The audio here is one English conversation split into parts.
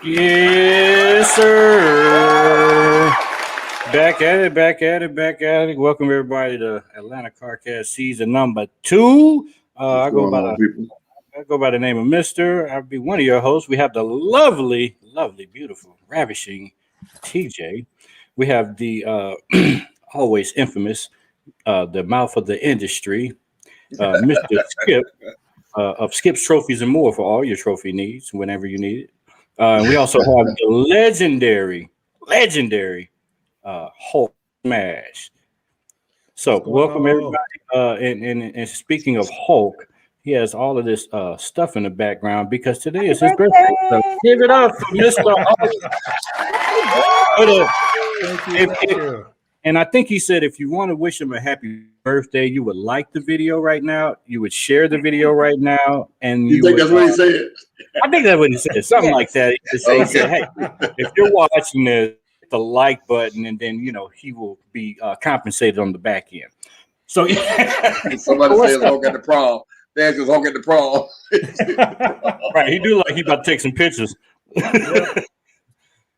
Yes, sir. Back at it, back at it, back at it. Welcome everybody to Atlanta CarCast season number 2. What's I go going by on, people? I go by the name of Mister. I'll be one of your hosts. We have the lovely, lovely, beautiful, ravishing TJ. We have the always infamous, the mouth of the industry, Mister Skip of Skip's Trophies and More for all your trophy needs whenever you need it. And we also have the legendary Hulk Smash. So, What's going welcome everybody. on? And speaking of Hulk, he has all of this stuff in the background because today Happy is his birthday. So birthday! give it up for Mr. Hulk. But, Thank you. and I think he said if you want to wish him a happy birthday, you would like the video right now. You would share the video right now, and You think would, that's what he said? I think that's what he said. Something like that. He said, "Hey, if you're watching this, hit the like button, and then he will be compensated on the back end." So Somebody says Hulk at the prom. Dad says Hulk at the prom. right, he do like he about to take some pictures.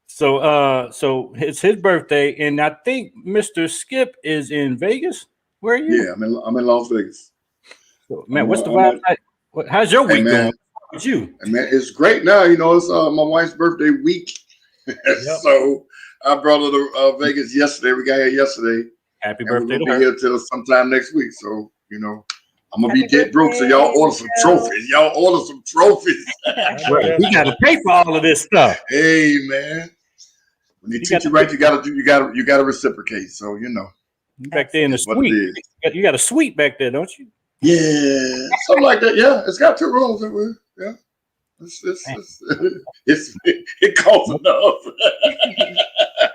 So it's his birthday, and I think Mr. Skip is in Vegas. Where are you? Yeah, I'm in Las Vegas. So, man, what's the vibe like? How's your week going? With you? And man, it's great now. It's my wife's birthday week. So I brought her to Vegas yesterday. We got here yesterday. Happy and birthday we're to gonna her. be here till sometime next week. So I'm gonna be Happy dead broke. So birthday, y'all order some trophies. Y'all order some trophies. Right. We got to pay for all of this stuff. Hey man, when they teach you right, you gotta reciprocate. So Back there in the what it suite. is. You got a suite back there, don't you? Yeah, something like that. Yeah, it's got 2 rooms. Yeah, it costs enough.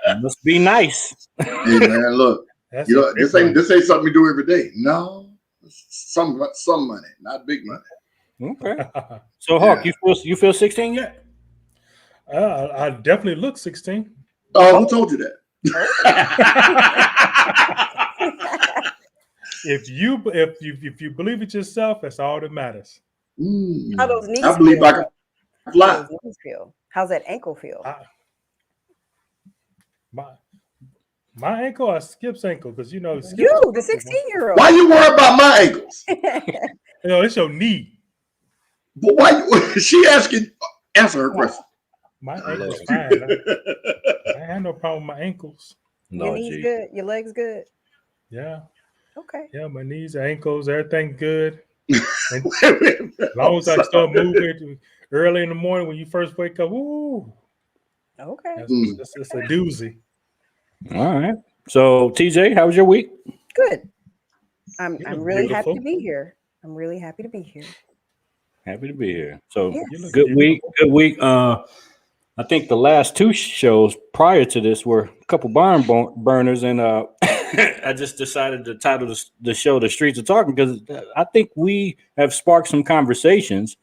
It must be nice. Hey man, look, That's this ain't something we do every day. No, some money, not big money. Okay. So Hawk, you feel 16 yet? I definitely look 16. Oh, who told you that? If you believe it yourself, that's all that matters. How those knees I believe feel? I can How fly. those knees feel? How's that ankle feel? My ankle or Skip's ankle, because You, the 16-year-old. Why you worry about my ankles? It's your knee. But why she asking? Answer her question. My ankle's fine. I have no problem with my ankles. Your knees good? Your legs good? Yeah. Okay. Yeah, my knees, ankles, everything good. And as long as I start moving early in the morning when you first wake up, ooh, Okay. it's a doozy. All right. So TJ, how was your week? Good. I'm You look really happy beautiful. to be here. I'm really happy to be here. Happy to be here. So Yes. You look good beautiful. week. Good week. I think the last 2 shows prior to this were a couple barn burners, and I just decided to title the show "The Streets Are Talking" because I think we have sparked some conversations,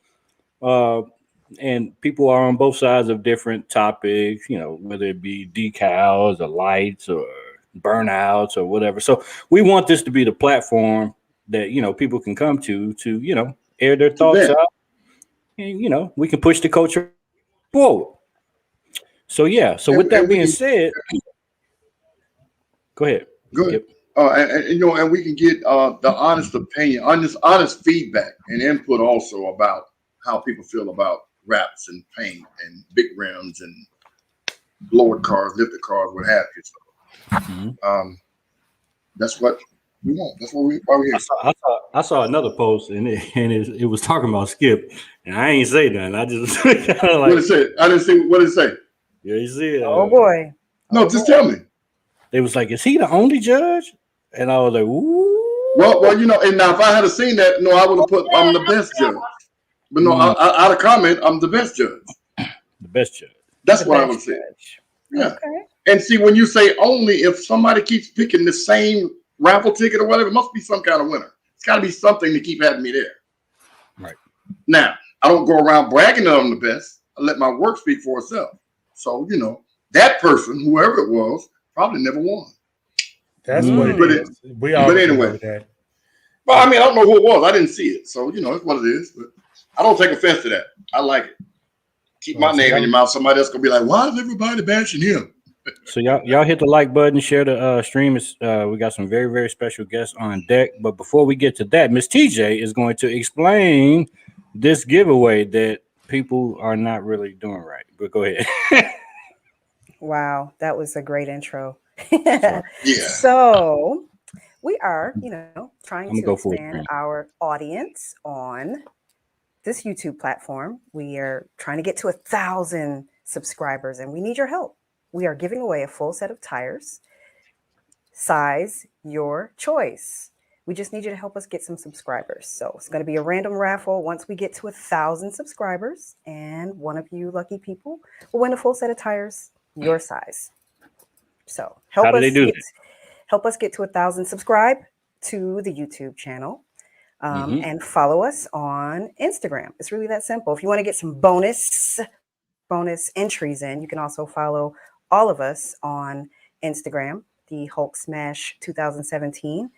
and people are on both sides of different topics. Whether it be decals or lights or burnouts or whatever. So we want this to be the platform that people can come to air their thoughts out, and we can push the culture forward. So yeah. So with that being said, go ahead. Good. And we can get the honest opinion, honest feedback and input also about how people feel about wraps and paint and big rims and lowered cars, lifted cars, what have you. So, that's what we want. That's why we're here. I saw another post and it was talking about Skip, and I ain't say nothing. I just kind of What did it say? I didn't see. What did it say? Yeah, you see it. Oh boy. No, just tell me. They was like, "Is he the only judge?" And I was like, "Ooh." Well, and now if I had seen that, no, I would have put I'm the best judge. But no, out of comment, I'm the best judge. The best judge. That's what I would say. Yeah. Okay. And see, when you say only, if somebody keeps picking the same raffle ticket or whatever, it must be some kind of winner. It's got to be something to keep having me there. Right. Now, I don't go around bragging that I'm the best. I let my work speak for itself. So, that person, whoever it was, probably never won. That's what it is. We all but anyway. that. Well, I mean, I don't know who it was. I didn't see it. So, it's what it is. But I don't take offense to that. I like it. keep my name in your mouth. Somebody else gonna be like, why is everybody bashing him? So y'all hit the like button, share the stream. We got some very, very special guests on deck. But before we get to that, Miss TJ is going to explain this giveaway that people are not really doing right. But go ahead. Wow, that was a great intro. Yeah. So we are, trying I'm gonna to go for it, expand man. our audience on this YouTube platform. We are trying to get to 1,000 subscribers, and we need your help. We are giving away a full set of tires, size your choice. We just need you to help us get some subscribers. So it's going to be a random raffle once we get to 1,000 subscribers, and one of you lucky people will win a full set of tires your size. So How do they do that? help us get to 1,000. Subscribe to the YouTube channel. And follow us on Instagram. It's really that simple. If you want to get some bonus entries in, you can also follow all of us on Instagram, the Hulk Smash 2017.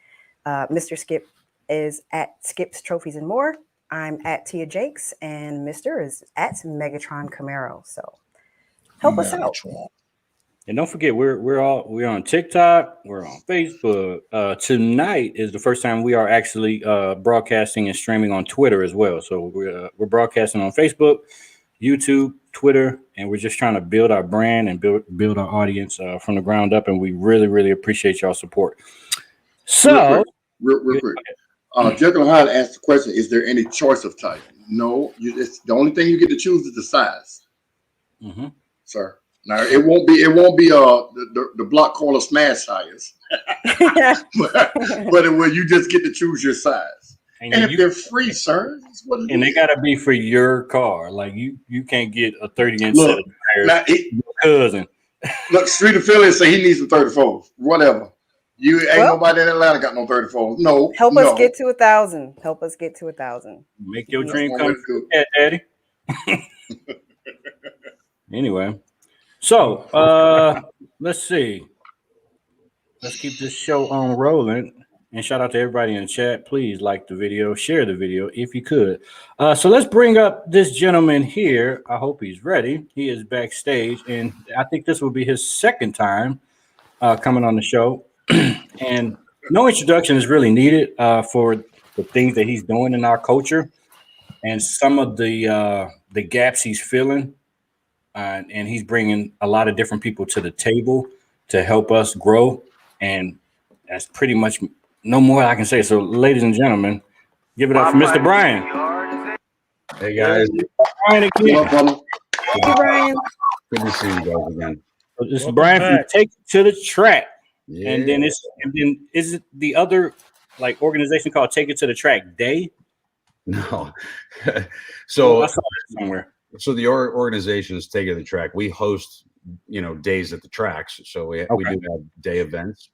Mr. Skip is at Skips Trophies and More. I'm at Tia Jakes, and Mr. is at Megatron Camaro. So help us out. And don't forget, we're on TikTok, we're on Facebook. Tonight is the first time we are actually broadcasting and streaming on Twitter as well. So we're broadcasting on Facebook, YouTube, Twitter, and we're just trying to build our brand and build our audience from the ground up. And we really, really appreciate y'all support. So, real quick, Jekyll and Hyde asked the question: is there any choice of type? No, it's the only thing you get to choose is the size, sir. Now it won't be the block corner smash tires, but you just get to choose your size. And if they're free, sir, that's what it is. They gotta be for your car. Like you can't get a 30-inch set of tires. Now, your cousin. Look, Street Affiliate say he needs some 34s. Whatever. You ain't nobody in Atlanta got no 34s. No. Help us get to 1,000. Help us get to 1,000. Make your dream come true, Daddy. Anyway, so let's see. Let's keep this show on rolling. And shout out to everybody in the chat. Please like the video, share the video if you could. So let's bring up this gentleman here. I hope he's ready. He is backstage, and I think this will be his second time coming on the show. And no introduction is really needed for the things that he's doing in our culture and some of the gaps he's filling. And he's bringing a lot of different people to the table to help us grow. And that's pretty much no more I can say. So, ladies and gentlemen, give it up for Mr. Brian. Hey, guys. Brian again. Thank you, Brian. Good to see you guys again. So this is Brian from Take It to the Track. Yeah. And then is it the other organization called Take It to the Track Day? No. So I saw that somewhere. So the organization is Take It to the Track. We host, days at the tracks. So we do have day events.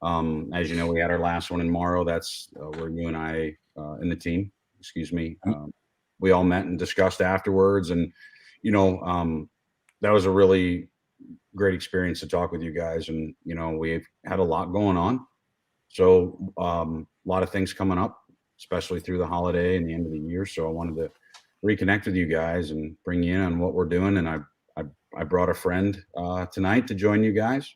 As you know, we had our last one in Morrow. That's where you and I and the team, we all met and discussed afterwards. And, that was a really great experience to talk with you guys. And, we've had a lot going on. So a lot of things coming up, especially through the holiday and the end of the year. So I wanted to reconnect with you guys and bring you in on what we're doing. And I brought a friend tonight to join you guys.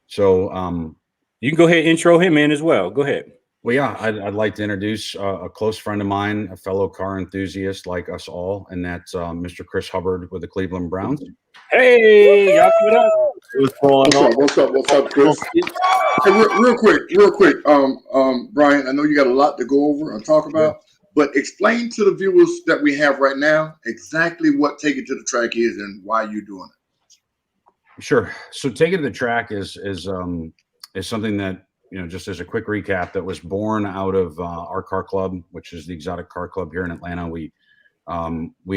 So you can go ahead and intro him in as well. Go ahead. Well, yeah, I'd like to introduce a close friend of mine, a fellow car enthusiast like us all, and that's Mr. Chris Hubbard with the Cleveland Browns. Hey, y'all give it up. What's going on? What's up, Chris? Hey, real quick, Brian, I know you got a lot to go over and talk about, but explain to the viewers that we have right now exactly what Take It to the Track is and why you're doing it. Sure. So Take It to the Track is something that, just as a quick recap, that was born out of our car club, which is the Exotic Car Club here in Atlanta. We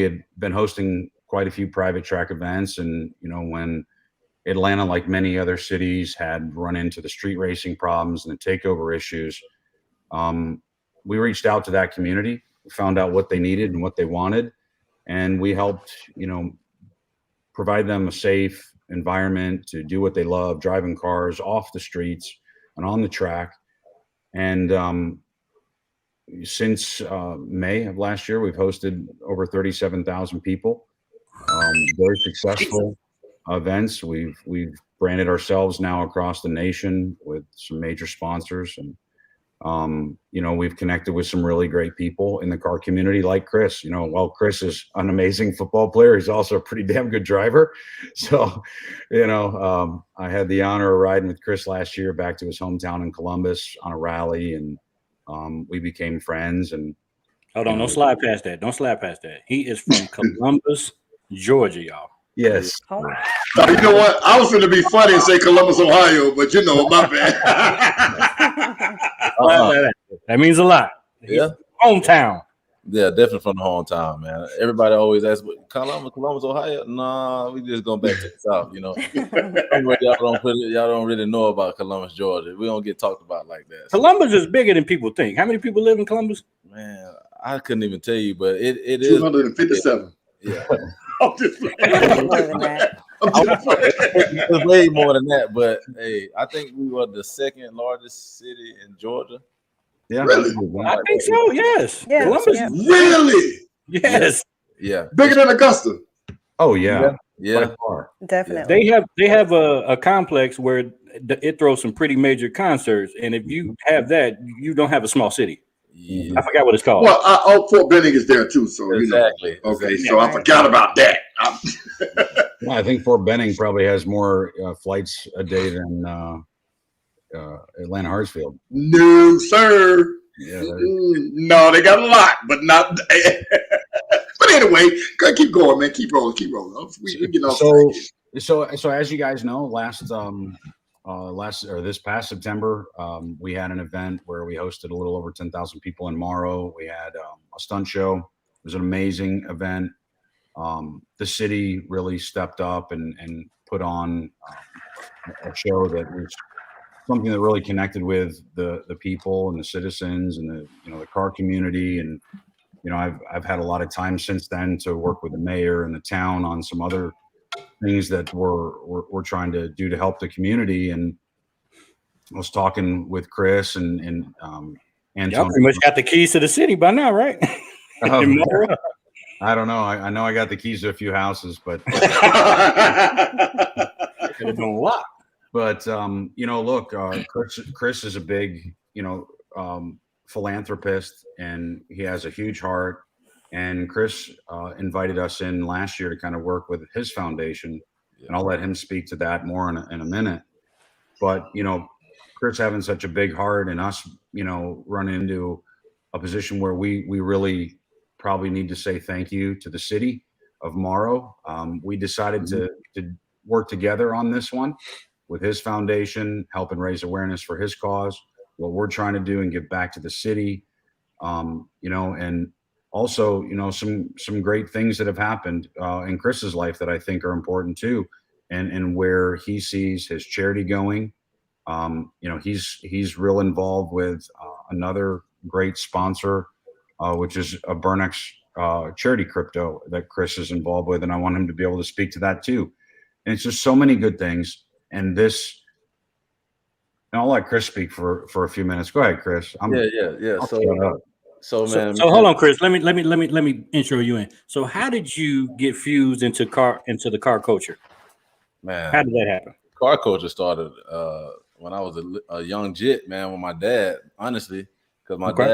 had been hosting quite a few private track events, and when Atlanta, like many other cities, had run into the street racing problems and the takeover issues, we reached out to that community, found out what they needed and what they wanted, and we helped provide them a safe environment to do what they love, driving cars off the streets and on the track. And since May of last year, we've hosted over 37,000 people. very successful events. We've branded ourselves now across the nation with some major sponsors, and we've connected with some really great people in the car community, like Chris. While Chris is an amazing football player, he's also a pretty damn good driver. So, I had the honor of riding with Chris last year back to his hometown in Columbus on a rally, and we became friends. And hold on, don't slide past that. Don't slide past that. He is from Columbus, Georgia, y'all. yes, Oh, You know what? I was going to be funny and say Columbus, Ohio, but my bad. That means a lot. Yeah. Hometown. Yeah, definitely from the hometown, man. Everybody always asks, Columbus, Ohio? Nah, we just going back to the South, y'all don't really know about Columbus, Georgia. We don't get talked about like that. So, Columbus is bigger than people think. How many people live in Columbus? man, I couldn't even tell you, but it is 257. Yeah. I'm just more than that. It's way more than that, but hey, I think we were the second largest city in Georgia. yeah, Really? I think so, yes. Yeah, Columbus, yeah. Really? yes. Yeah. Bigger than Augusta. Oh yeah, Yeah. by far. Definitely. They have a complex where it throws some pretty major concerts, and if you have that, you don't have a small city. Yeah. I forgot what it's called. Well, Fort Benning is there too, so Exactly. Okay, Exactly. so I forgot about that. Yeah, I think Fort Benning probably has more flights a day than Atlanta Hartsfield. No, sir. Yeah, No, they got a lot, but not. But anyway, keep going, man. Keep rolling. We get off. So as you guys know, this past September, we had an event where we hosted a little over 10,000 people in Morrow. We had a stunt show. It was an amazing event. The city really stepped up and put on a show that was something that really connected with the people and the citizens and the car community. And I've had a lot of time since then to work with the mayor and the town on some other things that we're trying to do to help the community. And I was talking with Chris and Antonio. Y'all pretty much got the keys to the city by now, right? I don't know. I know I got the keys to a few houses, but Lock. But look, Chris is a big philanthropist, and he has a huge heart. And Chris invited us in last year to kind of work with his foundation, and I'll let him speak to that more in a minute. But Chris having such a big heart, and us run into a position where we really probably need to say thank you to the city of Morrow. We decided to work together on this one with his foundation, helping raise awareness for his cause, what we're trying to do and give back to the city, and also, some great things that have happened in Chris's life that I think are important too, and where he sees his charity going. He's real involved with another great sponsor, which is a Bernex charity crypto that Chris is involved with, and I want him to be able to speak to that too. And it's just so many good things. And I'll let Chris speak for a few minutes. Go ahead, Chris. Yeah. So man. So hold on, Chris. Let me intro you in. So how did you get fused into the car culture? Man, How did that happen? car culture started when I was a young jit, man, with my dad, honestly, because my dad,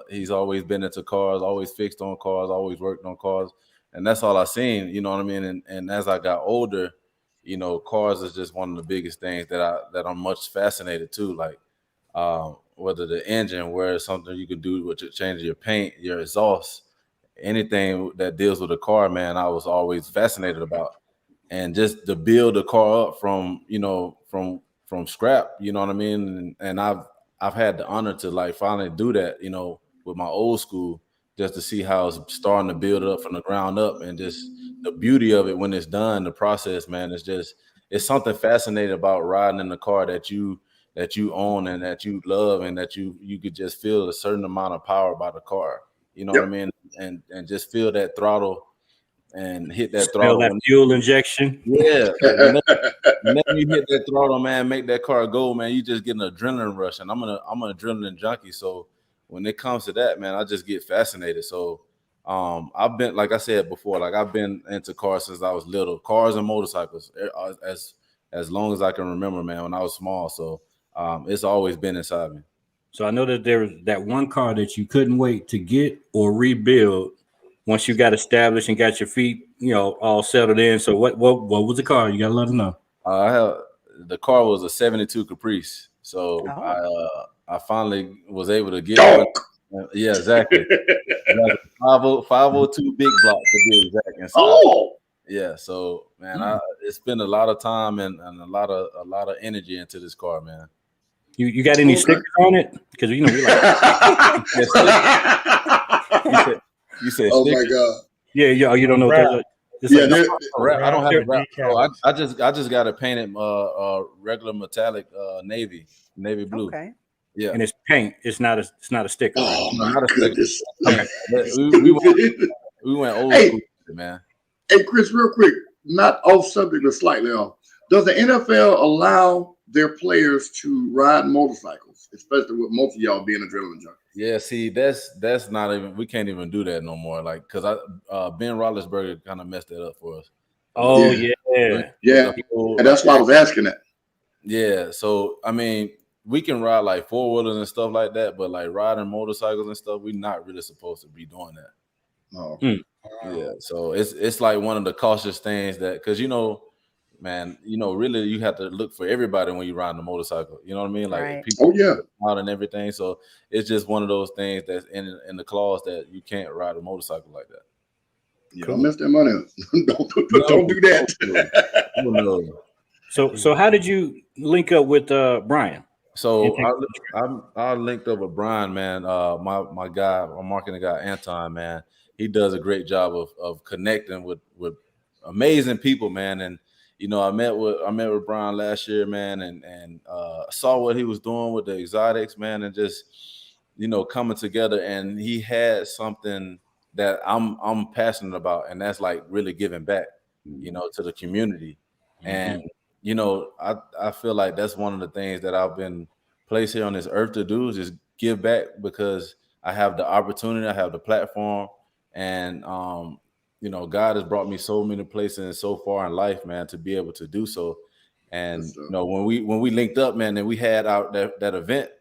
he's always been into cars, always fixed on cars, always worked on cars, and that's all I seen, you know what I mean? And as I got older, cars is just one of the biggest things that I'm much fascinated to, like whether the engine, where it's something you can do with changing your paint, your exhaust, anything that deals with a car, man, I was always fascinated about. And just to build a car up from scrap, you know what I mean? And I've had the honor to like finally do that, with my old school, just to see how it's starting to build it up from the ground up, and just the beauty of it when it's done, the process, man, it's something fascinating about riding in the car that you own and that you love, and that you could just feel a certain amount of power by the car, you know what I mean? And just feel that throttle and hit that throttle. That fuel injection. Yeah. Whenever you hit that throttle, man, make that car go, man, you just get an adrenaline rush. And I'm an adrenaline junkie. So when it comes to that, man, I just get fascinated. So I've been, like I said before, like I've been into cars since I was little, cars and motorcycles as long as I can remember, man, when I was small. So it's always been inside me. So I know that there was that one car that you couldn't wait to get or rebuild once you got established and got your feet, all settled in. So what was the car? You gotta let them know. The car was a 72 Caprice. So I finally was able to get one. Yeah, exactly. 502 big block to be exact. And so, yeah, so man, it's been a lot of time and a lot of energy into this car, man. You got any stickers on it? Because we like. You said. Oh stickers? my God! Yeah, you don't know. Yeah, I don't have it wrapped. I just got it painted regular metallic navy blue. Okay. Yeah, and it's paint. It's not a sticker. Oh my goodness! We went old school, man. Hey, Chris, real quick, not off subject, but slightly off. Does the NFL allow their players to ride motorcycles, especially with most of y'all being adrenaline junkies? Yeah, see, that's not even. We can't even do that no more. Like, because Ben Roethlisberger kind of messed that up for us. Oh yeah, and that's why I was asking that. Yeah, so I mean, we can ride like 4-wheelers and stuff like that, but like riding motorcycles and stuff, we're not really supposed to be doing that. Oh, yeah. So it's like one of the cautious things that, because man, really you have to look for everybody when you ride a motorcycle. You know what I mean? Like people out and everything. So it's just one of those things that's in the clause that you can't ride a motorcycle like that. Yeah, don't mess that money up. Don't do that. So how did you link up with Brian? So I linked up with Brian, man. My guy, my marketing guy, Anton, man. He does a great job of connecting with amazing people, man. And I met with Brian last year, man, and saw what he was doing with the exotics, man, and just coming together. And he had something that I'm passionate about, and that's like really giving back, to the community. And I feel like that's one of the things that I've been placed here on this earth to do, is just give back, because I have the opportunity, I have the platform, and God has brought me so many places and so far in life, man, to be able to do so. And when we linked up, man, and we had out that event,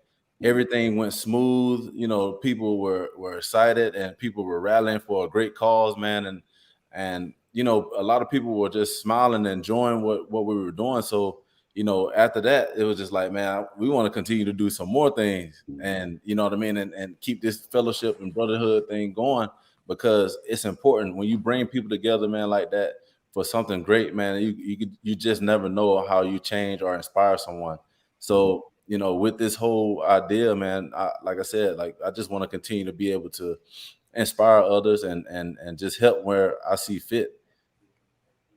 everything went smooth. People were excited, and people were rallying for a great cause, man. And a lot of people were just smiling and enjoying what we were doing. So, after that, it was just like, man, we want to continue to do some more things, and you know what I mean, and keep this fellowship and brotherhood thing going, because it's important when you bring people together, man, like that for something great, man. You just never know how you change or inspire someone. So, with this whole idea, man, like I said, I just want to continue to be able to inspire others and just help where I see fit.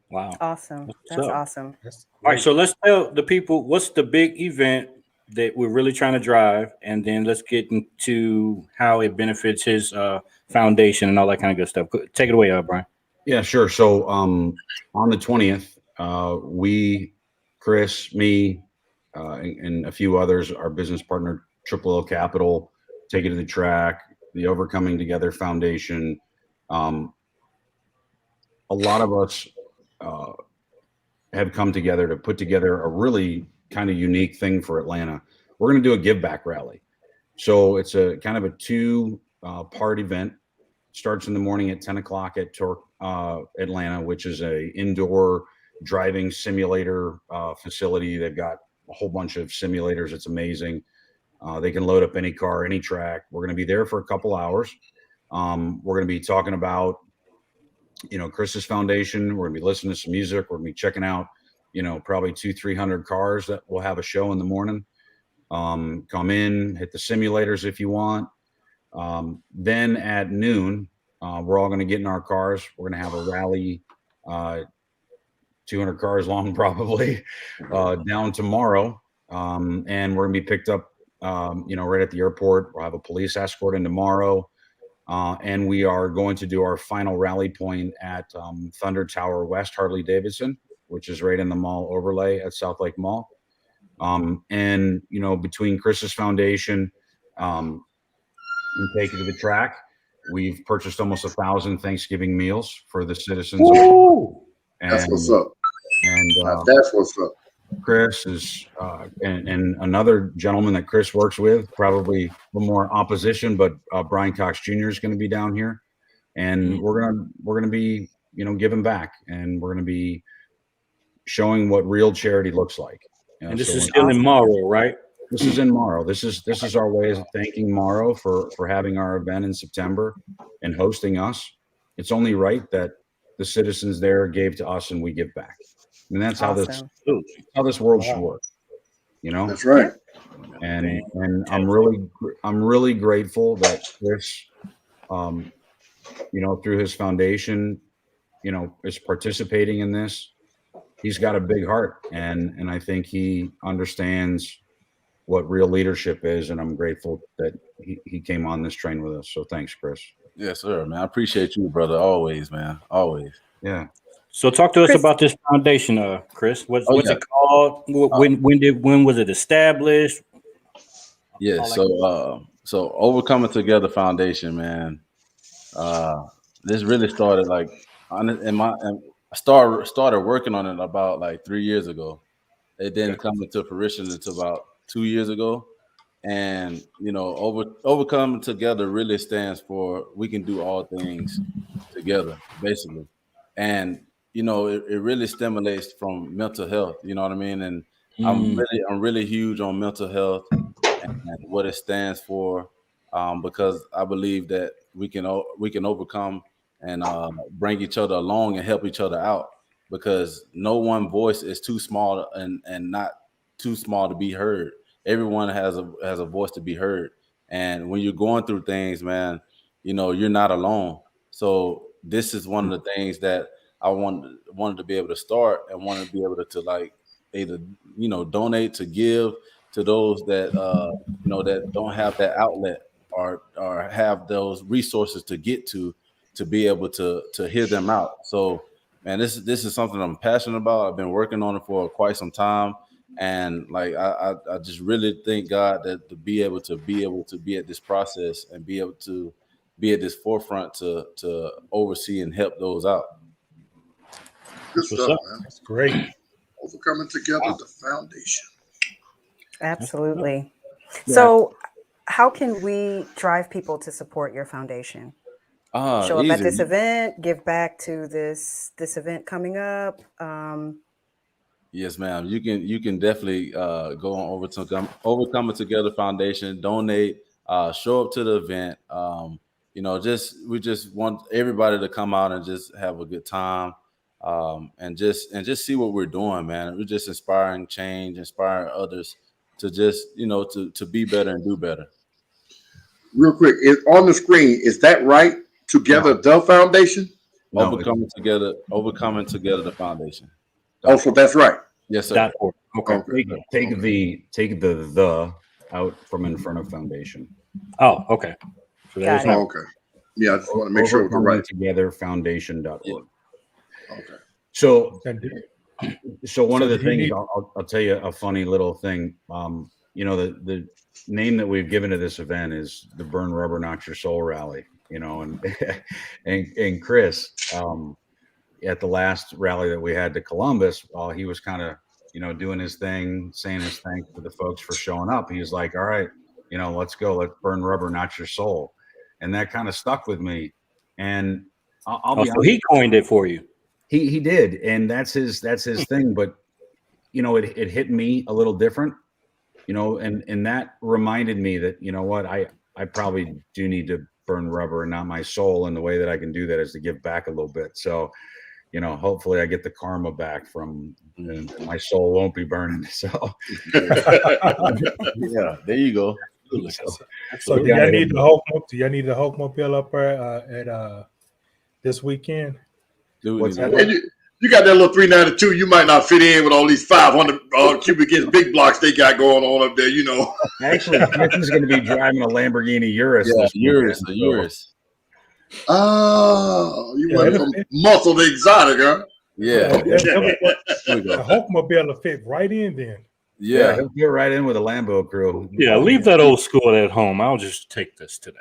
Wow. Awesome. That's awesome. All right, so let's tell the people what's the big event that we're really trying to drive, and then let's get into how it benefits his foundation and all that kind of good stuff. Take it away, Brian. Yeah, sure. So on the 20th, we, Chris, me, and a few others, our business partner, Triple L Capital, Take It to the Track, the Overcoming Together Foundation. A lot of us have come together to put together a really kind of unique thing for Atlanta. We're going to do a give back rally. So it's a kind of a two-part event. Starts in the morning at 10 o'clock at Torque Atlanta, which is a indoor driving simulator facility. They've got a whole bunch of simulators. It's amazing. They can load up any car, any track. We're going to be there for a couple hours. We're going to be talking about, Chris's foundation. We're going to be listening to some music. We're going to be checking out, probably 200-300 cars that will have a show in the morning. Come in, hit the simulators if you want. Then at noon, we're all going to get in our cars. We're going to have a rally, 200 cars long, probably, down tomorrow. And we're going to be picked up, right at the airport. We'll have a police escort in tomorrow. And we are going to do our final rally point at Thunder Tower West Harley Davidson, which is right in the mall overlay at South Lake Mall. And, between Chris's foundation and Take It to the Track, We've purchased almost 1,000 Thanksgiving meals for the citizens. Ooh. That's what's up. And That's what's up. Chris is, and another gentleman that Chris works with, probably a little more opposition, but Brian Cox Jr. is going to be down here, and we're gonna be, giving back, and we're gonna be showing what real charity looks like. And this is still in Morrow, right? This is in Morrow. This is our way of thanking Morrow for having our event in September and hosting us. It's only right that the citizens there gave to us and we give back. I mean, that's Awesome. how this world should work. That's right. And I'm really grateful that Chris, through his foundation, is participating in this. He's got a big heart, and I think he understands what real leadership is, and I'm grateful that he came on this train with us. So thanks, Chris. Yes, sir, man. I appreciate you, brother. Always, man. Always. Yeah. So talk to us Chris. about this foundation, Chris. What's yeah. it called? When was it established? Yeah. So Overcoming Together Foundation, man. This really started I started working on it about like 3 years ago. It didn't come into fruition until about 2 years ago. And Overcoming Together really stands for we can do all things together, basically. And it really stimulates from mental health. You know what I mean? And I'm really huge on mental health and what it stands for, because I believe that we can overcome and bring each other along and help each other out, because no one voice is too small and not too small to be heard. Everyone has a voice to be heard. And when you're going through things, man, you're not alone. So this is one of the things that I wanted to be able to start, and wanted to be able to like either donate, to give to those that that don't have that outlet or have those resources to get to be able to hear them out. So man, this is something I'm passionate about. I've been working on it for quite some time, and like I just really thank God that to be able to be at this process and be able to be at this forefront to oversee and help those out. Good stuff, man. That's great. Overcoming Together, the foundation. Absolutely. Yeah. So, how can we drive people to support your foundation? Show up at Easy. this event, give back to this event coming up. Yes, ma'am. You can definitely go on Overcoming Together Foundation, donate, show up to the event. We just want everybody to come out and just have a good time, and just see what we're doing, man. We're just inspiring change, inspiring others to just to be better and do better. Real quick, on the screen, is that right? Together, the foundation. No, Overcoming Together, the foundation. So that's right. Yes, sir. .org. Okay. Take the out from in front of foundation. Oh, okay. So there's Got it. no. Okay. Yeah, I just want to make sure it was right. Together foundation.org. Okay. So one of the do you things need- I'll tell you a funny little thing. The name that we've given to this event is the Burn Rubber Not Your Soul Rally. And Chris, at the last rally that we had to Columbus, while he was kind of doing his thing, saying his thanks to the folks for showing up, he was like, "All right, let's go. Let's burn rubber, not your soul." And that kind of stuck with me. And I'll be honest, So he coined it for you. He did, and that's his thing. But it hit me a little different, and that reminded me that what I probably do need to burn rubber and not my soul, and the way that I can do that is to give back a little bit. So hopefully I get the karma back from, and my soul won't be burned. So Yeah, there you go. So do y'all need the Hulkmobile up there at this weekend? What's that? And you got that little 392. You might not fit in with all these 500 cubic inch big blocks they got going on up there. Actually, Chris is going to be driving a Lamborghini Urus. Yeah, this weekend, the Urus. Oh, you Yeah, went it'll from fit. muscle to exotic, huh? Yeah, The Hulkmobile will fit right in then. Yeah, he'll get right in with a Lambo crew. Yeah, leave that old school at home. I'll just take this today.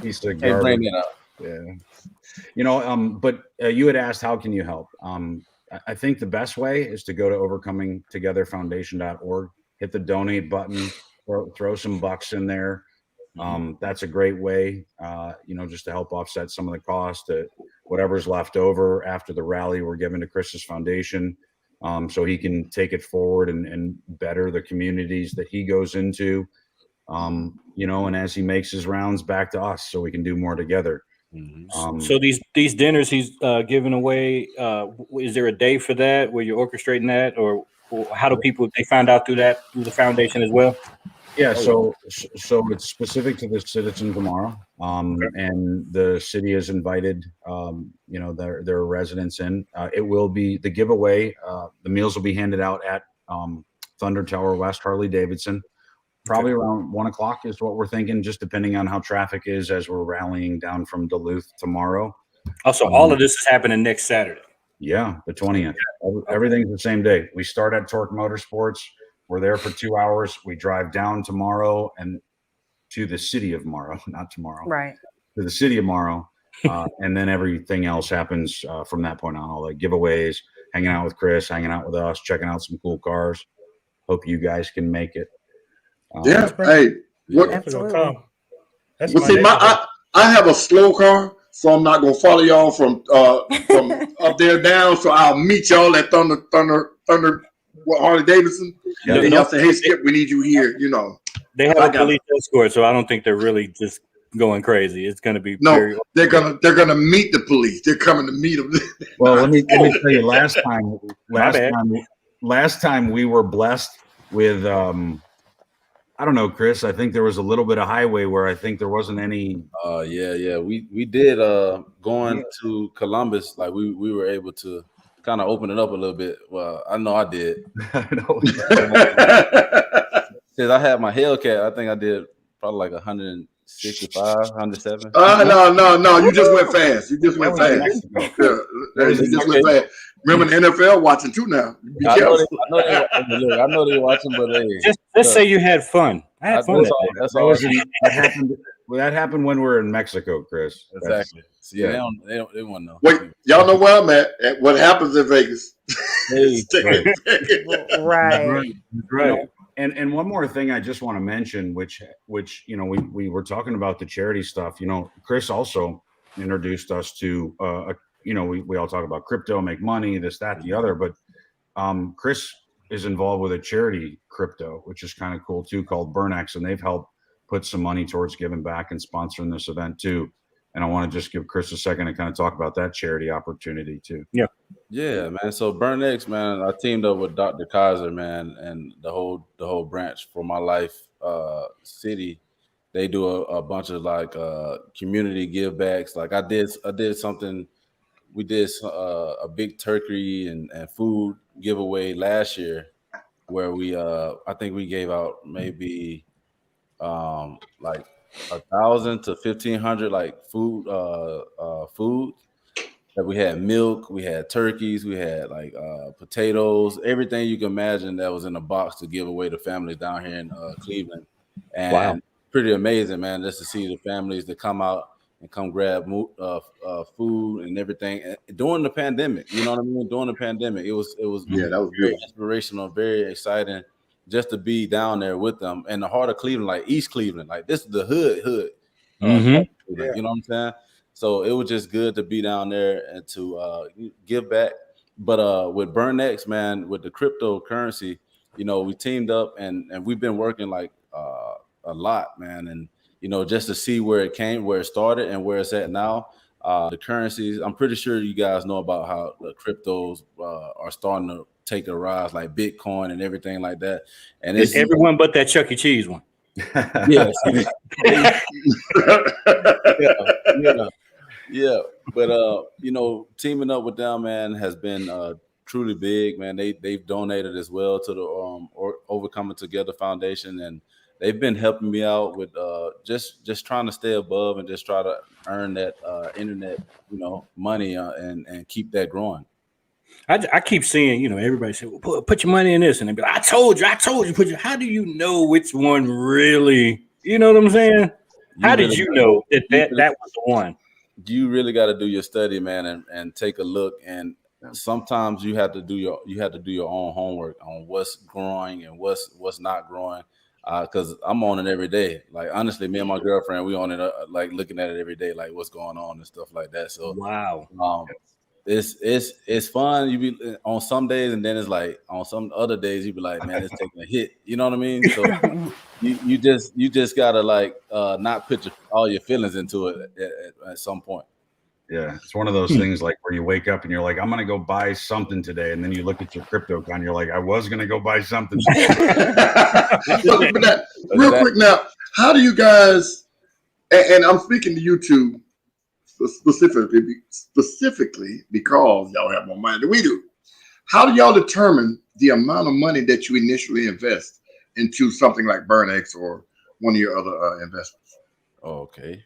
Piece of Hey, bring garbage. it up. Yeah. But you had asked, how can you help? I think the best way is to go to overcomingtogetherfoundation.org, hit the donate button, throw some bucks in there. That's a great way, just to help offset some of the cost. Whatever's left over after the rally, we're giving to Chris's foundation, so he can take it forward and better the communities that he goes into, and as he makes his rounds back to us, so we can do more together. So these dinners he's giving away, is there a day for that where you're orchestrating that, or how do people, they find out through the foundation as well? Yeah, so it's specific to the citizen tomorrow, and the city has invited, their residents in. It will be the giveaway. The meals will be handed out at Thunder Tower West Harley Davidson, probably around 1:00 is what we're thinking, just depending on how traffic is as we're rallying down from Duluth tomorrow. Also, all of this is happening next Saturday. Yeah, the 20th. Everything's the same day. We start at Torque Motorsports. We're there for 2 hours. We drive down tomorrow and to the city of Morrow, not tomorrow. Right. To the city of Morrow. And then everything else happens from that point on. All the giveaways, hanging out with Chris, hanging out with us, checking out some cool cars. Hope you guys can make it. Yeah. Hey, what? Absolutely. Come. That's Well, see, I have a slow car, so I'm not gonna follow y'all from up there down. So I'll meet y'all at Thunder, Harley Davidson. Yeah, And y'all say, "Hey, Skip, we need you here." They have a police escort, so I don't think they're really just going crazy. It's going to be they're gonna meet the police. They're coming to meet them. Well, let me tell you. Last time we were blessed with. I don't know, Chris. I think there was a little bit of highway where I think there wasn't any. Yeah. We did going to Columbus. Like we were able to kind of open it up a little bit. Well, I know I did. I know. Since I had my Hellcat, I think I did probably like 165, 107. No. You just went fast. You just went fast. Remember the NFL watching too now. Be careful. I know they're watching, but just say you had fun. I had fun. That happened when we were in Mexico, Chris. Exactly. Yeah, they want to know. Wait, y'all know where I'm at? What happens in Vegas? Right. Right. And one more thing I just want to mention, which we were talking about the charity stuff. Chris also introduced us to we all talk about crypto, make money, this, that, the other, but Chris is involved with a charity crypto, which is kind of cool too, called BurnX, and they've helped put some money towards giving back and sponsoring this event too. And I want to just give Chris a second to kind of talk about that charity opportunity too. Yeah, man. So BurnX, man, I teamed up with Dr. Kaiser, man, and the whole branch for My Life City. They do a bunch of like community give backs. Like I did something. We did a big turkey and food giveaway last year, where I think we gave out maybe like 1,000 to 1,500 like food that we had. Milk, we had turkeys, we had like potatoes, everything you can imagine that was in a box to give away to families down here in Cleveland. And wow, pretty amazing, man, just to see the families that come out and come grab food and everything during the pandemic. You know what I mean? During the pandemic, it was that was very good, inspirational, very exciting, just to be down there with them in the heart of Cleveland, like East Cleveland. Like this is the hood. You know what I'm saying? So it was just good to be down there and to give back. But with BurnX, man, with the cryptocurrency, we teamed up and we've been working like a lot, man, and just to see where it started and where it's at now. The currencies, I'm pretty sure you guys know about how the cryptos are starting to take a rise, like Bitcoin and everything like that. And it's everyone but that Chuck E. Cheese one. Yes. Yeah. But teaming up with them, man, has been truly big, man. They've donated as well to the Overcoming Together Foundation, and they've been helping me out with just trying to stay above and just try to earn that internet, money and keep that growing. I keep seeing, everybody say, well, put your money in this, and they be like, I told you. How do you know which one really You know what I'm saying? How did really you gotta- know that you that, really- that was the one? You really got to do your study, man, and take a look. And sometimes you have to do your own homework on what's growing and what's not growing. Because I'm on it every day. Like honestly, me and my girlfriend, we on it like looking at it every day, like what's going on and stuff like that. So Wow. it's fun. You be on some days, and then it's like on some other days you be like, man, it's taking a hit. You know what I mean? So you just gotta like not put all your feelings into it at some point. Yeah, it's one of those things like where you wake up and you're like, I'm gonna go buy something today, and then you look at your crypto account, and you're like, I was gonna go buy something. Real quick now, how do you guys? And I'm speaking to you two specifically because y'all have more money than we do. How do y'all determine the amount of money that you initially invest into something like BurnX or one of your other investments? Okay,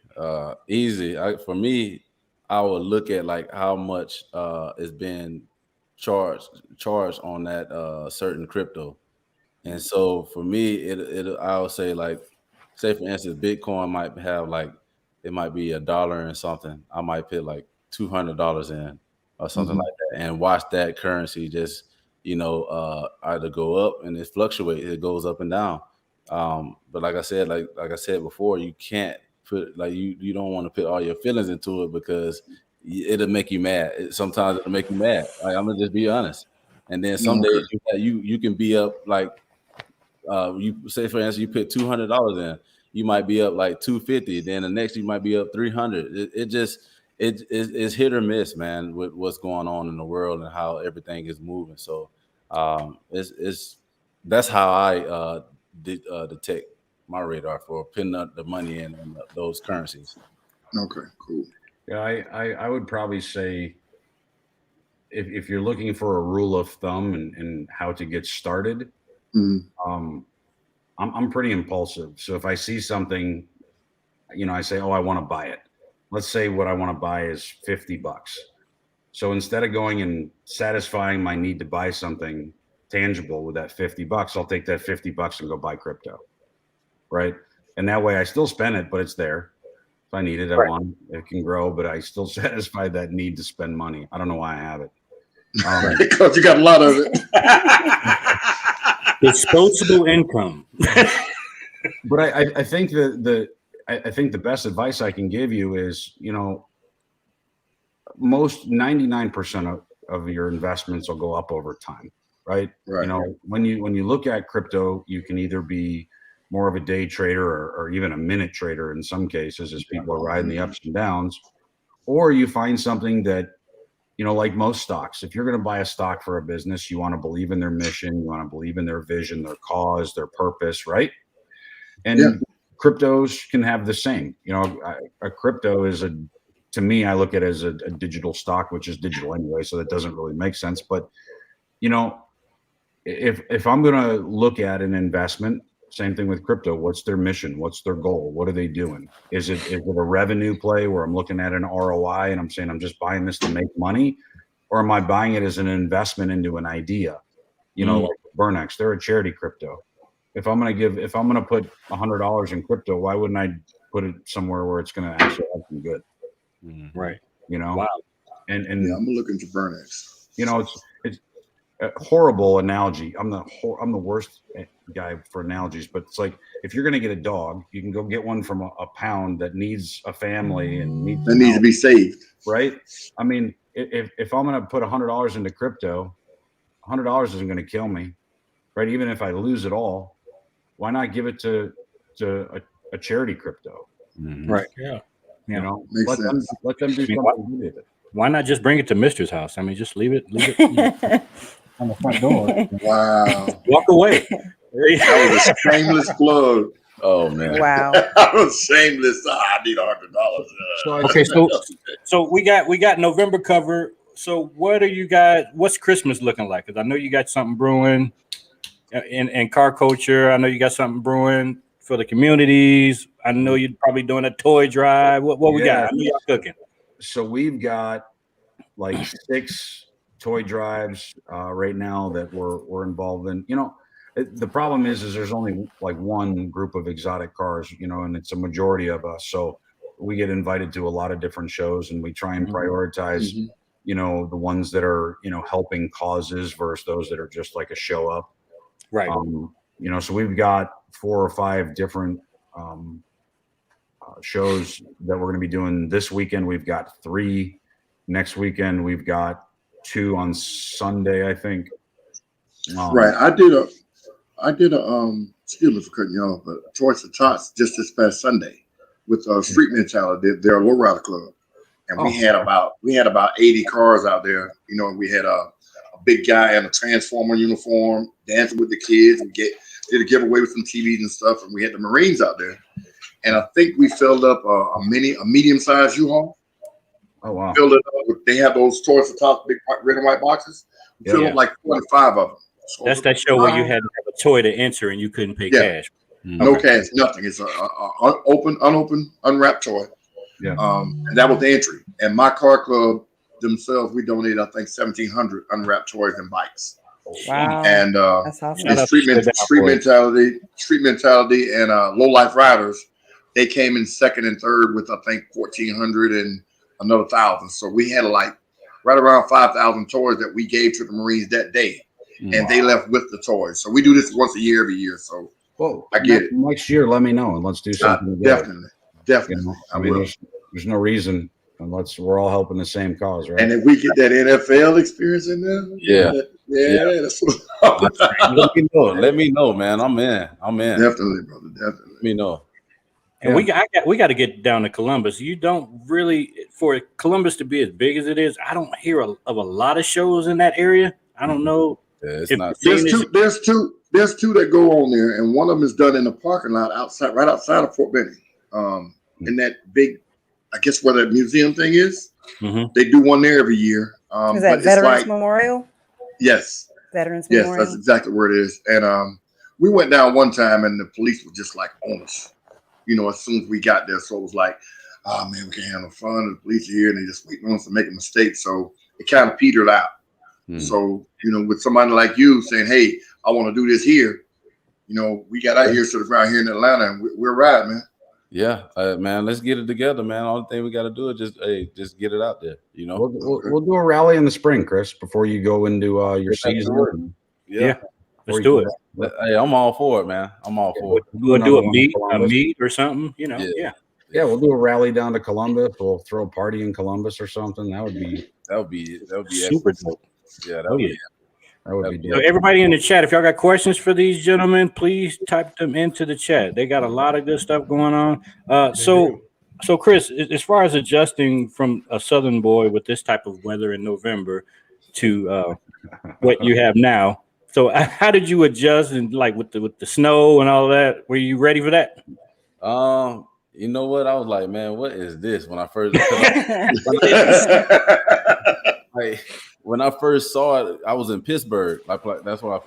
easy. For me, I would look at like how much is being charged on that certain crypto, and so for me, I would say like, say for instance, Bitcoin might have like it might be $1 and something. I might put like $200 in or something like that, and watch that currency just either go up and it fluctuates. It goes up and down. But like I said before, you can't put like you don't want to put all your feelings into it because it'll make you mad. Sometimes it'll make you mad. Like, I'm gonna just be honest. And then some days you can be up like you say for instance you put $200 in, you might be up like 250. Then the next you might be up 300. It's hit or miss, man, with what's going on in the world and how everything is moving. So that's how I detect my radar for putting up the money in those currencies. Okay, cool. Yeah, I would probably say if you're looking for a rule of thumb and how to get started, I'm pretty impulsive. So if I see something, I say, oh, I want to buy it. Let's say what I want to buy is $50. So instead of going and satisfying my need to buy something tangible with that $50, I'll take that $50 and go buy crypto. Right. And that way I still spend it, but it's there. If I need it, I want it. It can grow, but I still satisfy that need to spend money. I don't know why I have it. Because you got a lot of it. Disposable income. But I think I think the best advice I can give you is, most 99% of your investments will go up over time, right? When you look at crypto, you can either be more of a day trader or even a minute trader in some cases as people are riding the ups and downs, or you find something that, like most stocks, if you're going to buy a stock for a business, you want to believe in their mission, you want to believe in their vision, their cause, their purpose, right? And cryptos can have the same. A crypto is to me, I look at it as a digital stock, which is digital anyway, so that doesn't really make sense. But, if I'm going to look at an investment, same thing with crypto, what's their mission? What's their goal? What are they doing? Is it a revenue play where I'm looking at an ROI and I'm saying I'm just buying this to make money? Or am I buying it as an investment into an idea? Like BurnX, they're a charity crypto. If I'm going to put $100 in crypto, why wouldn't I put it somewhere where it's going to actually help me good? Right. Wow. And I'm looking to BurnX. It's a horrible analogy. I'm the worst guy for analogies, but it's like if you're going to get a dog, you can go get one from a pound that needs a family and needs to be saved. Right. I mean, if I'm going to put $100 into crypto, $100 isn't going to kill me. Right. Even if I lose it all, why not give it to a charity crypto? Right. Yeah. Let them do something with it. Why not just bring it to Mister's house? I mean, just leave it on the front door. Wow. Walk away. That was a shameless plug. Oh man. Wow. That was shameless. I need $100. Okay, so we got November cover. So what's Christmas looking like? Because I know you got something brewing in car culture. I know you got something brewing for the communities. I know you're probably doing a toy drive. What we got? I know y'all cooking. So we've got like 6 toy drives right now that we're involved in. The problem is there's only like one group of exotic cars, and it's a majority of us. So we get invited to a lot of different shows, and we try and prioritize, the ones that are, helping causes versus those that are just like a show up. Right. So we've got 4 or 5 different shows that we're going to be doing this weekend. We've got 3 next weekend. We've got 2 on Sunday, I think. Right. I did a excuse me for cutting you off, but Choice of Tots just this past Sunday with Street Mentality. They're a lowrider club, and we had about 80 cars out there. And we had a big guy in a Transformer uniform dancing with the kids. We did a giveaway with some TVs and stuff, and we had the Marines out there. And I think we filled up a medium-sized U-Haul. Oh wow! Filled it up. They have those Toys for Tots big red and white boxes. We filled up like 25 of them. So That's that show where you had to have a toy to enter and you couldn't pay cash. No cash, nothing. It's a unopened, unwrapped toy. Yeah. And that was the entry. And my car club themselves, we donated, I think, 1,700 unwrapped toys and bikes. Wow. And That's awesome. and Street Mentality, and Low Life Riders, they came in second and third with, I think, 1,400 and another 1,000. So we had like right around 5,000 toys that we gave to the Marines that day. And they left with the toys. So we do this once a year, every year. So I get it. Next year, let me know and let's do something together. Definitely. I mean, there's no reason unless we're all helping the same cause, right? And if we get that NFL experience in there, that's what Let me know, man. I'm in. Definitely, brother. Definitely. Let me know. And we got to get down to Columbus. You don't really, for Columbus to be as big as it is, I don't hear of a lot of shows in that area. I don't know. Yeah, it's not. There's two that go on there, and one of them is done in the parking lot right outside of Fort Benning. In that big, I guess where that museum thing is. They do one there every year. Is that Veterans Memorial? Yes. Veterans Memorial. Yes, that's exactly where it is. And we went down one time, and the police were just like on us. As soon as we got there, so it was like, oh man, we can't have no fun. The police are here, and they just waiting on us to make a mistake. So it kind of petered out. So, with somebody like you saying, hey, I want to do this here, we got our ears to the ground here in Atlanta, and we're right, man. Yeah, man, let's get it together, man. All the thing we got to do is just get it out there, We'll do a rally in the spring, Chris, before you go into your season. Yeah. Let's do it. Hey, I'm all for it, man. I'm all for it. We'll do a meet or something, Yeah, we'll do a rally down to Columbus. We'll throw a party in Columbus or something. That would be super dope. Yeah, that would be So everybody in the chat, if y'all got questions for these gentlemen, please type them into the chat. They got a lot of good stuff going on. So Chris, as far as adjusting from a Southern boy with this type of weather in November to what you have now, so how did you adjust and like with the snow and all that? Were you ready for that? You know what? I was like, man, what is this? When I first when I first saw it, I was in Pittsburgh. Like that's why I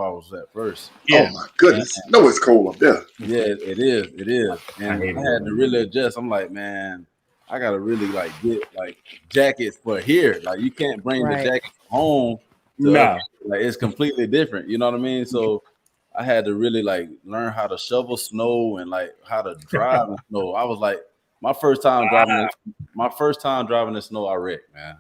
was at first. Yeah. Oh my goodness. No, it's cold up there. Yeah, it is. And I had to really adjust. I'm like, man, I gotta really like get like jackets for here. Like you can't bring the jacket home. Like it's completely different. You know what I mean? So I had to really like learn how to shovel snow and like how to drive in snow. I was like, my first time driving in snow, I wrecked, man.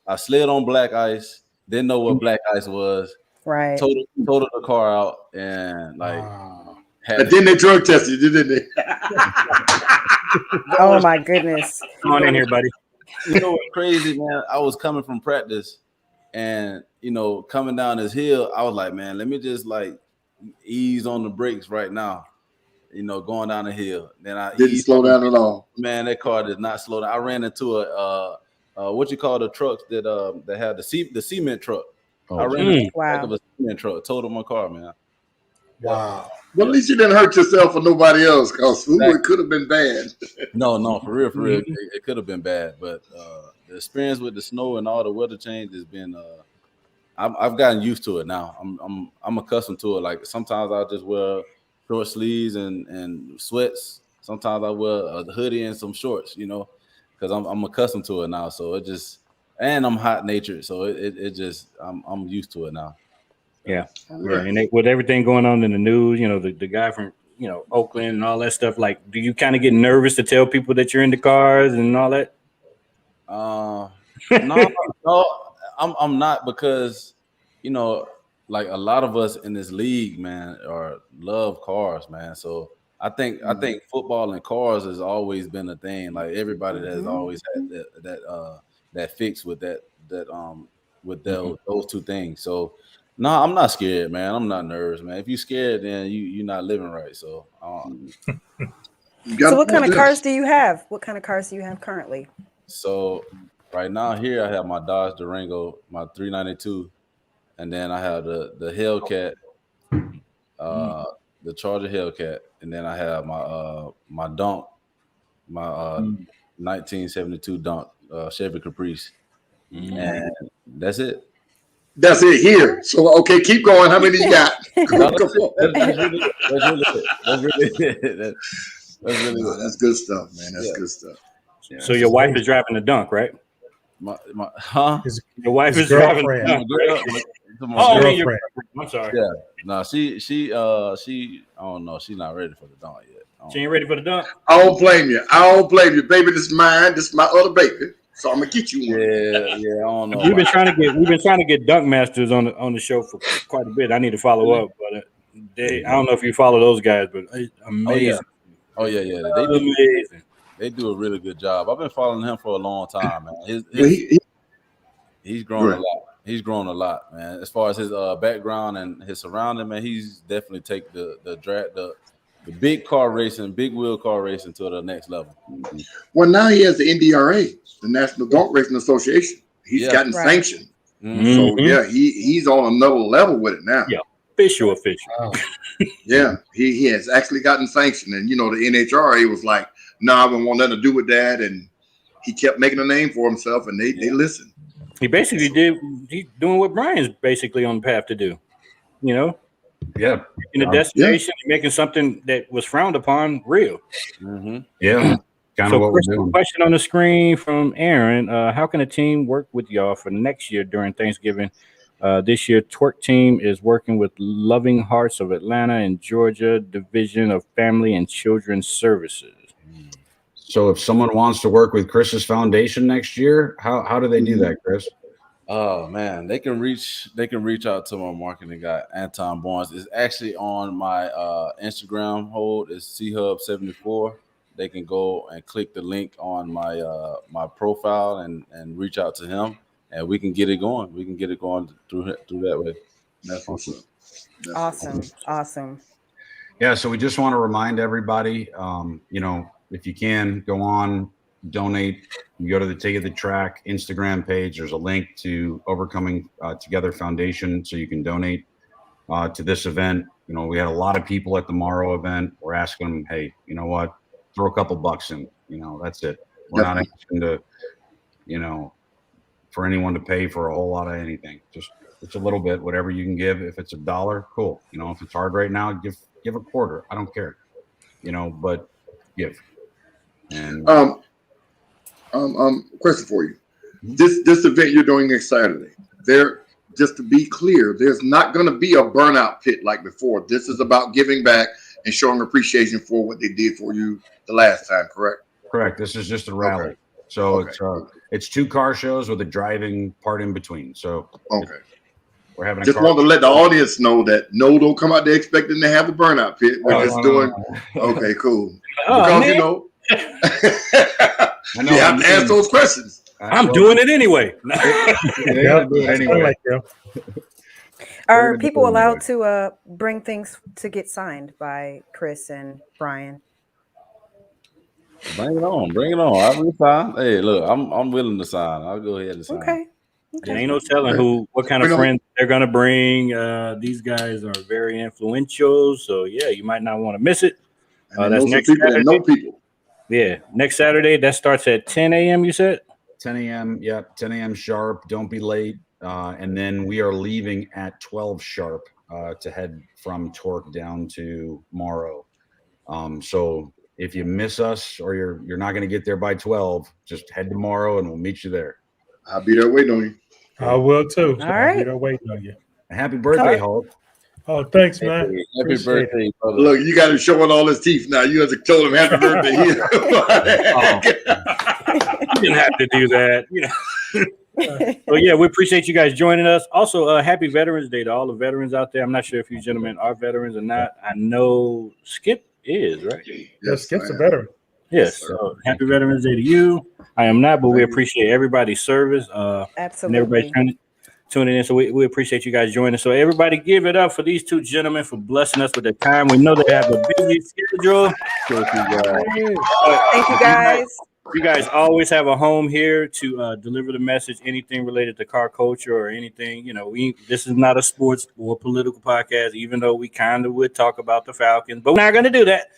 I slid on black ice, didn't know what black ice was. Right. Totaled the car out and like and then they drug tested you, didn't they? Oh my goodness. Come on in here, buddy. You know what's crazy, man? I was coming from practice and coming down this hill, I was like, man, let me just like ease on the brakes right now. Going down the hill. Then I didn't slow down at all. Man, that car did not slow down. I ran into a what you call the trucks that had the cement truck. Oh, I ran into the back of a cement truck, totaled my car, man. Wow. Well, at least you didn't hurt yourself or nobody else, because it could have been bad. No, for real, it could have been bad. But the experience with the snow and all the weather change has been. I've gotten used to it now. I'm accustomed to it. Like sometimes I just wear short sleeves and sweats. Sometimes I wear a hoodie and some shorts, because I'm accustomed to it now. So it just, and I'm hot natured, so it just I'm used to it now. Yeah. Right. And with everything going on in the news, the guy from Oakland and all that stuff. Like, do you kind of get nervous to tell people that you're into cars and all that? No, I'm not, because like a lot of us in this league, man, love cars, man. So I think football and cars has always been a thing. Like everybody has always had that fix with those two things. So no, I'm not scared, man. I'm not nervous, man. If you're scared, then you're not living right. So So what kind of cars do you have? What kind of cars do you have currently? So right now here I have my Dodge Durango, my 392, and then I have the Hellcat, the Charger Hellcat, and then I have my Dunk, my 1972 Dunk, Chevy Caprice, and that's it. That's it here. So okay, keep going. How many you got? That's really it. That's really it. That's good stuff, man. That's good stuff. Yeah. So your wife is driving the Dunk, right? Your wife is driving the Dunk. Girlfriend. I'm sorry. Yeah. No, she I don't know. She's not ready for the Dunk yet. She ain't ready for the Dunk. I don't blame you. Baby, this is mine. This is my other baby. So I'm gonna get you one. Yeah. I don't know. We've been trying to get Dunk Masters on the show for quite a bit. I need to follow up, but I don't know if you follow those guys, but it's amazing. Oh yeah. They do amazing. They do a really good job. I've been following him for a long time, man. He's grown a lot. He's grown a lot, man. As far as his background and his surrounding, man, he's definitely take the big car racing, big wheel car racing to the next level. Well, now he has the NDRA, the National Dunk Racing Association. He's gotten sanctioned. Mm-hmm. So yeah, he's on another level with it now. Yeah, official. Oh. Yeah, he has actually gotten sanctioned, and the NHRA was like, "No, I wouldn't want nothing to do with that," and he kept making a name for himself, and they listened. He basically he's doing what Brian's basically on the path to do. Yeah. In a destination, making something that was frowned upon real. Mm-hmm. Yeah. Kind of what we're doing. Question on the screen from Aaron. How can a team work with y'all for next year during Thanksgiving? This year, Twerk Team is working with Loving Hearts of Atlanta and Georgia Division of Family and Children's Services. So if someone wants to work with Chris's foundation next year, how do they do that, Chris? Oh man, they can reach out to my marketing guy, Anton Barnes. It's actually on my Instagram hold. It's CHub74. They can go and click the link on my my profile and reach out to him, and we can get it going. We can get it going through that way. That's awesome. Awesome. Yeah, so we just want to remind everybody, if you can, go on, donate. You go to the Take It to the Track Instagram page. There's a link to Overcoming Together Foundation, so you can donate to this event. We had a lot of people at the Morrow event. We're asking them, hey, you know what? Throw a couple bucks in. That's it. We're not asking to, for anyone to pay for a whole lot of anything. Just it's a little bit, whatever you can give. If it's $1, cool. If it's hard right now, give a quarter. I don't care. But give. And question for you. This event you're doing next Saturday, just to be clear, there's not going to be a burnout pit like before. This is about giving back and showing appreciation for what they did for you the last time, correct? Correct. This is just a rally. Okay. So it's 2 car shows with a driving part in between. So we're having just want to let the audience know that don't come out there expecting to have a burnout pit. We're just doing okay, cool. Because you have to ask those questions. I'm doing it anyway. Are people allowed to bring things to get signed by Chris and Brian? Bring it on. I will sign. Hey, look, I'm willing to sign. I'll go ahead and sign. Okay. There ain't no telling what kind of friends they're gonna bring. These guys are very influential, so yeah, you might not want to miss it. That's next Saturday. Yeah, next Saturday. That starts at 10 a.m. You said 10 a.m. Yep, 10 a.m. sharp. Don't be late. And then we are leaving at 12 sharp to head from Torque down to Morrow. So if you miss us or you're not going to get there by 12, just head to Morrow and we'll meet you there. I'll be there waiting on you. I will too. All right. I'll be there waiting on you. Happy birthday, Hulk. Oh, thanks, man. Happy Appreciate birthday, brother. Look, you got him showing all his teeth now. You have to tell him happy birthday. You didn't have to do that. So yeah, we appreciate you guys joining us. Also, happy Veterans Day to all the veterans out there. I'm not sure if you gentlemen are veterans or not. I know Skip is, right? Yes, Skip's a veteran. Yes. So happy Veterans Day to you. I am not, but we appreciate everybody's service. And Absolutely. everybody tuning in. So we appreciate you guys joining. So everybody give it up for these two gentlemen for blessing us with their time. We know they have a busy schedule. Thank you, guys. Thank you, guys. You guys always have a home here to deliver the message, anything related to car culture or anything. This is not a sports or political podcast, even though we kind of would talk about the Falcons, but we're not going to do that.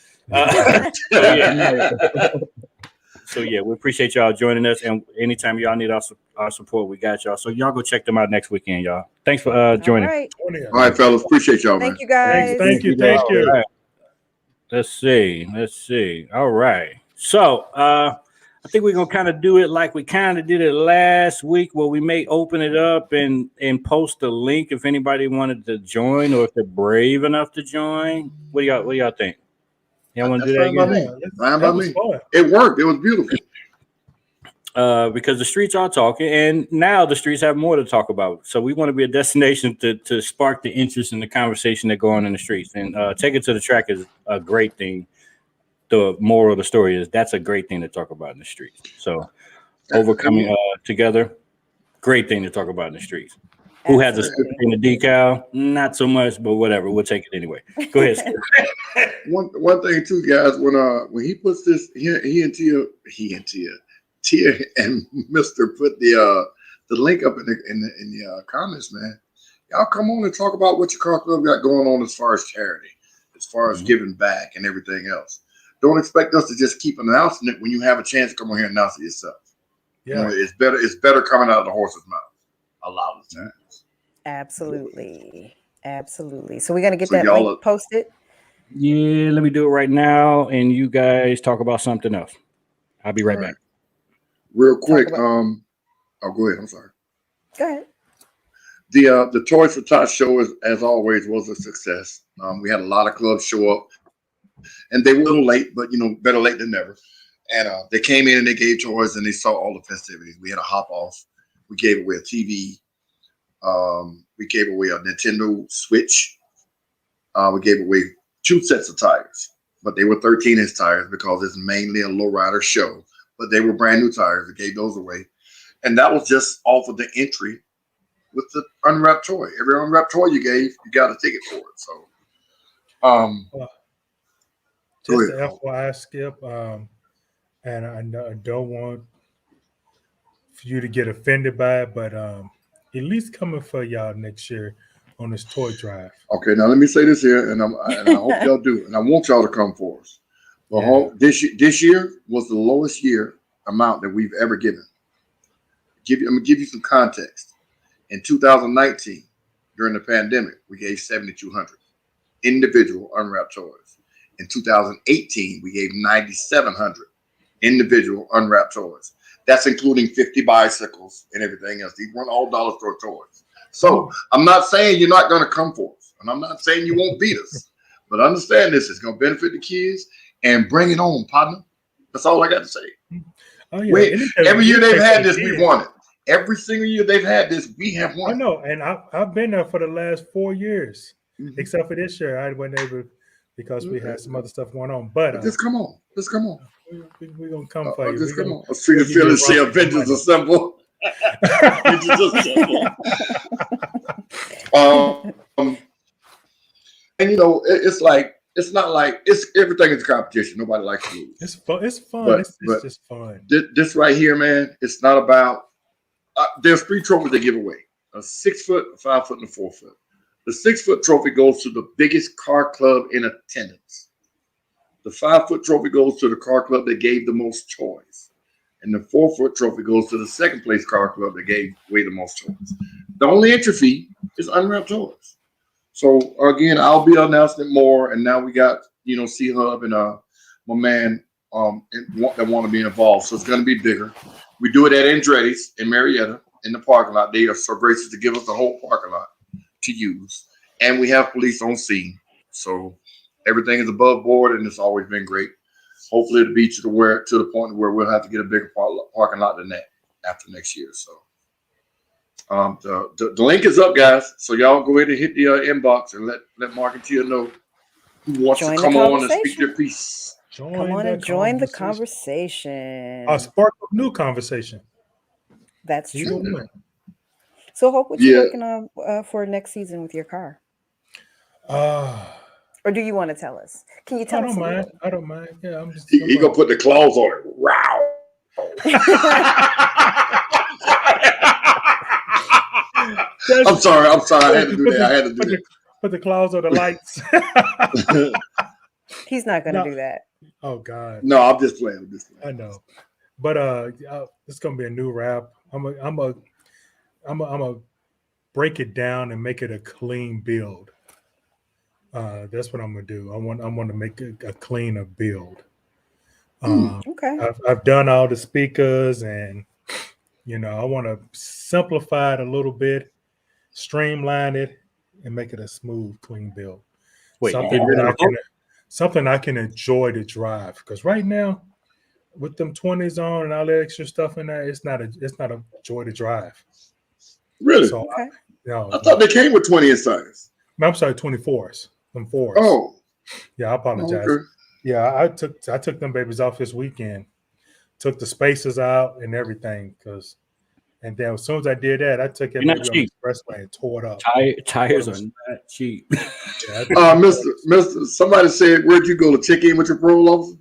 So we appreciate y'all joining us. And anytime y'all need our support, we got y'all. So y'all go check them out next weekend, y'all. Thanks for joining. All right. All right, fellas. Appreciate y'all, man. Thank you, guys. Thank you. All right. Let's see. All right. So I think we're gonna kind of do it like we kind of did it last week, where we may open it up and post a link if anybody wanted to join or if they're brave enough to join. What do y'all think? Y'all want to do that again? Fine by me. It worked. It was beautiful. Because the streets are talking, and now the streets have more to talk about. So we want to be a destination to spark the interest in the conversation that go on in the streets. And Take It to the Track is a great thing. The moral of the story is that's a great thing to talk about in the streets. So overcoming together, great thing to talk about in the streets. Who has a script in the decal? Not so much, but whatever. We'll take it anyway. Go ahead. One thing too, guys. When he puts this, he and Tia and Mister put the link up in the comments, man. Y'all come on and talk about what your car club got going on as far as charity, as far as giving back and everything else. Don't expect us to just keep announcing it when you have a chance to come on here and announce it yourself. Yeah, it's better coming out of the horse's mouth a lot of times. Absolutely. So we're gonna get that link posted. Yeah, let me do it right now, and you guys talk about something else. I'll be right back. Real quick, go ahead. I'm sorry. Go ahead. The Toys for Tots show, as always, was a success. We had a lot of clubs show up, and they were a little late, but better late than never. And they came in and they gave toys, and they saw all the festivities. We had a hop off. We gave away a TV. We gave away a Nintendo Switch. We gave away 2 sets of tires, but they were 13-inch tires because it's mainly a lowrider show. But they were brand new tires. We gave those away, and that was just off of the entry with the unwrapped toy. Every unwrapped toy you gave, you got a ticket for it. So, just the FYI, Skip, and I don't want for you to get offended by it, but at least coming for y'all next year on this toy drive. Okay, now let me say this here, and I hope y'all do, and I want y'all to come for us. This year was the lowest year amount that we've ever given. I'm gonna give you some context. In 2019, during the pandemic, we gave 7,200 individual unwrapped toys. In 2018, we gave 9,700 individual unwrapped toys. That's including 50 bicycles and everything else. These weren't all dollar store toys. So I'm not saying you're not going to come for us, and I'm not saying you won't beat us, but understand this is going to benefit the kids, and bring it on, partner. That's all I got to say. Oh, yeah. Every year they've had this, we won it. Every single year they've had this, we have won. I know, and I've been there for the last 4 years, except for this year. I wasn't able because we had some other stuff going on. But just come on. We're gonna come for you. Just come on. Let's treat the feeling, say Avengers Assemble. Avengers Assemble. And it's not like everything is a competition. Nobody likes to lose. It's fun. It's fun. But, it's just fun. This right here, man, it's not about. There's 3 trophies they give away: a 6-foot, a 5-foot, and a 4-foot. The 6-foot trophy goes to the biggest car club in attendance. The 5-foot trophy goes to the car club that gave the most toys, and the 4-foot trophy goes to the second place car club that gave away the most toys. The only entry fee is unwrapped toys. So again, I'll be announcing it more. And now we got C Hub and my man that want to be involved. So it's going to be bigger. We do it at Andretti's in Marietta in the parking lot. They are so gracious to give us the whole parking lot. to use, and we have police on scene. So everything is above board, and it's always been great. Hopefully, it'll be to the point where we'll have to get a bigger parking lot than that after next year. So the link is up, guys. So y'all go ahead and hit the inbox and let Mark and Tia know who wants to come on and speak their piece. Come on and join the conversation. A spark of new conversation. That's true. So, Hope, what you working on for next season with your car? Or do you want to tell us? Can you tell us? I don't mind. Yeah, I'm just. He gonna put the claws on it. Wow. I'm sorry. I had to do that. Put the claws on the lights. He's not gonna do that. Oh God. No, I'm just playing. I know, but it's gonna be a new rap. I'm a break it down and make it a clean build. That's what I'm gonna do. I want to make it a cleaner build. Okay. I've done all the speakers, and I want to simplify it a little bit, streamline it, and make it a smooth, clean build. Wait, something I can enjoy to drive. Because right now, with them 20s on and all that extra stuff in there, it's not a joy to drive. Really? So, okay. I thought they came with 20 insides. I'm sorry, 24s. Them 4s. Oh. Yeah, I apologize. Okay. Yeah, I took them babies off this weekend. Took the spacers out and everything, and then as soon as I did that, I took it on the expressway and tore it up. Tires are not cheap. Mr. Somebody said, "Where'd you go to check in with your parole officer?"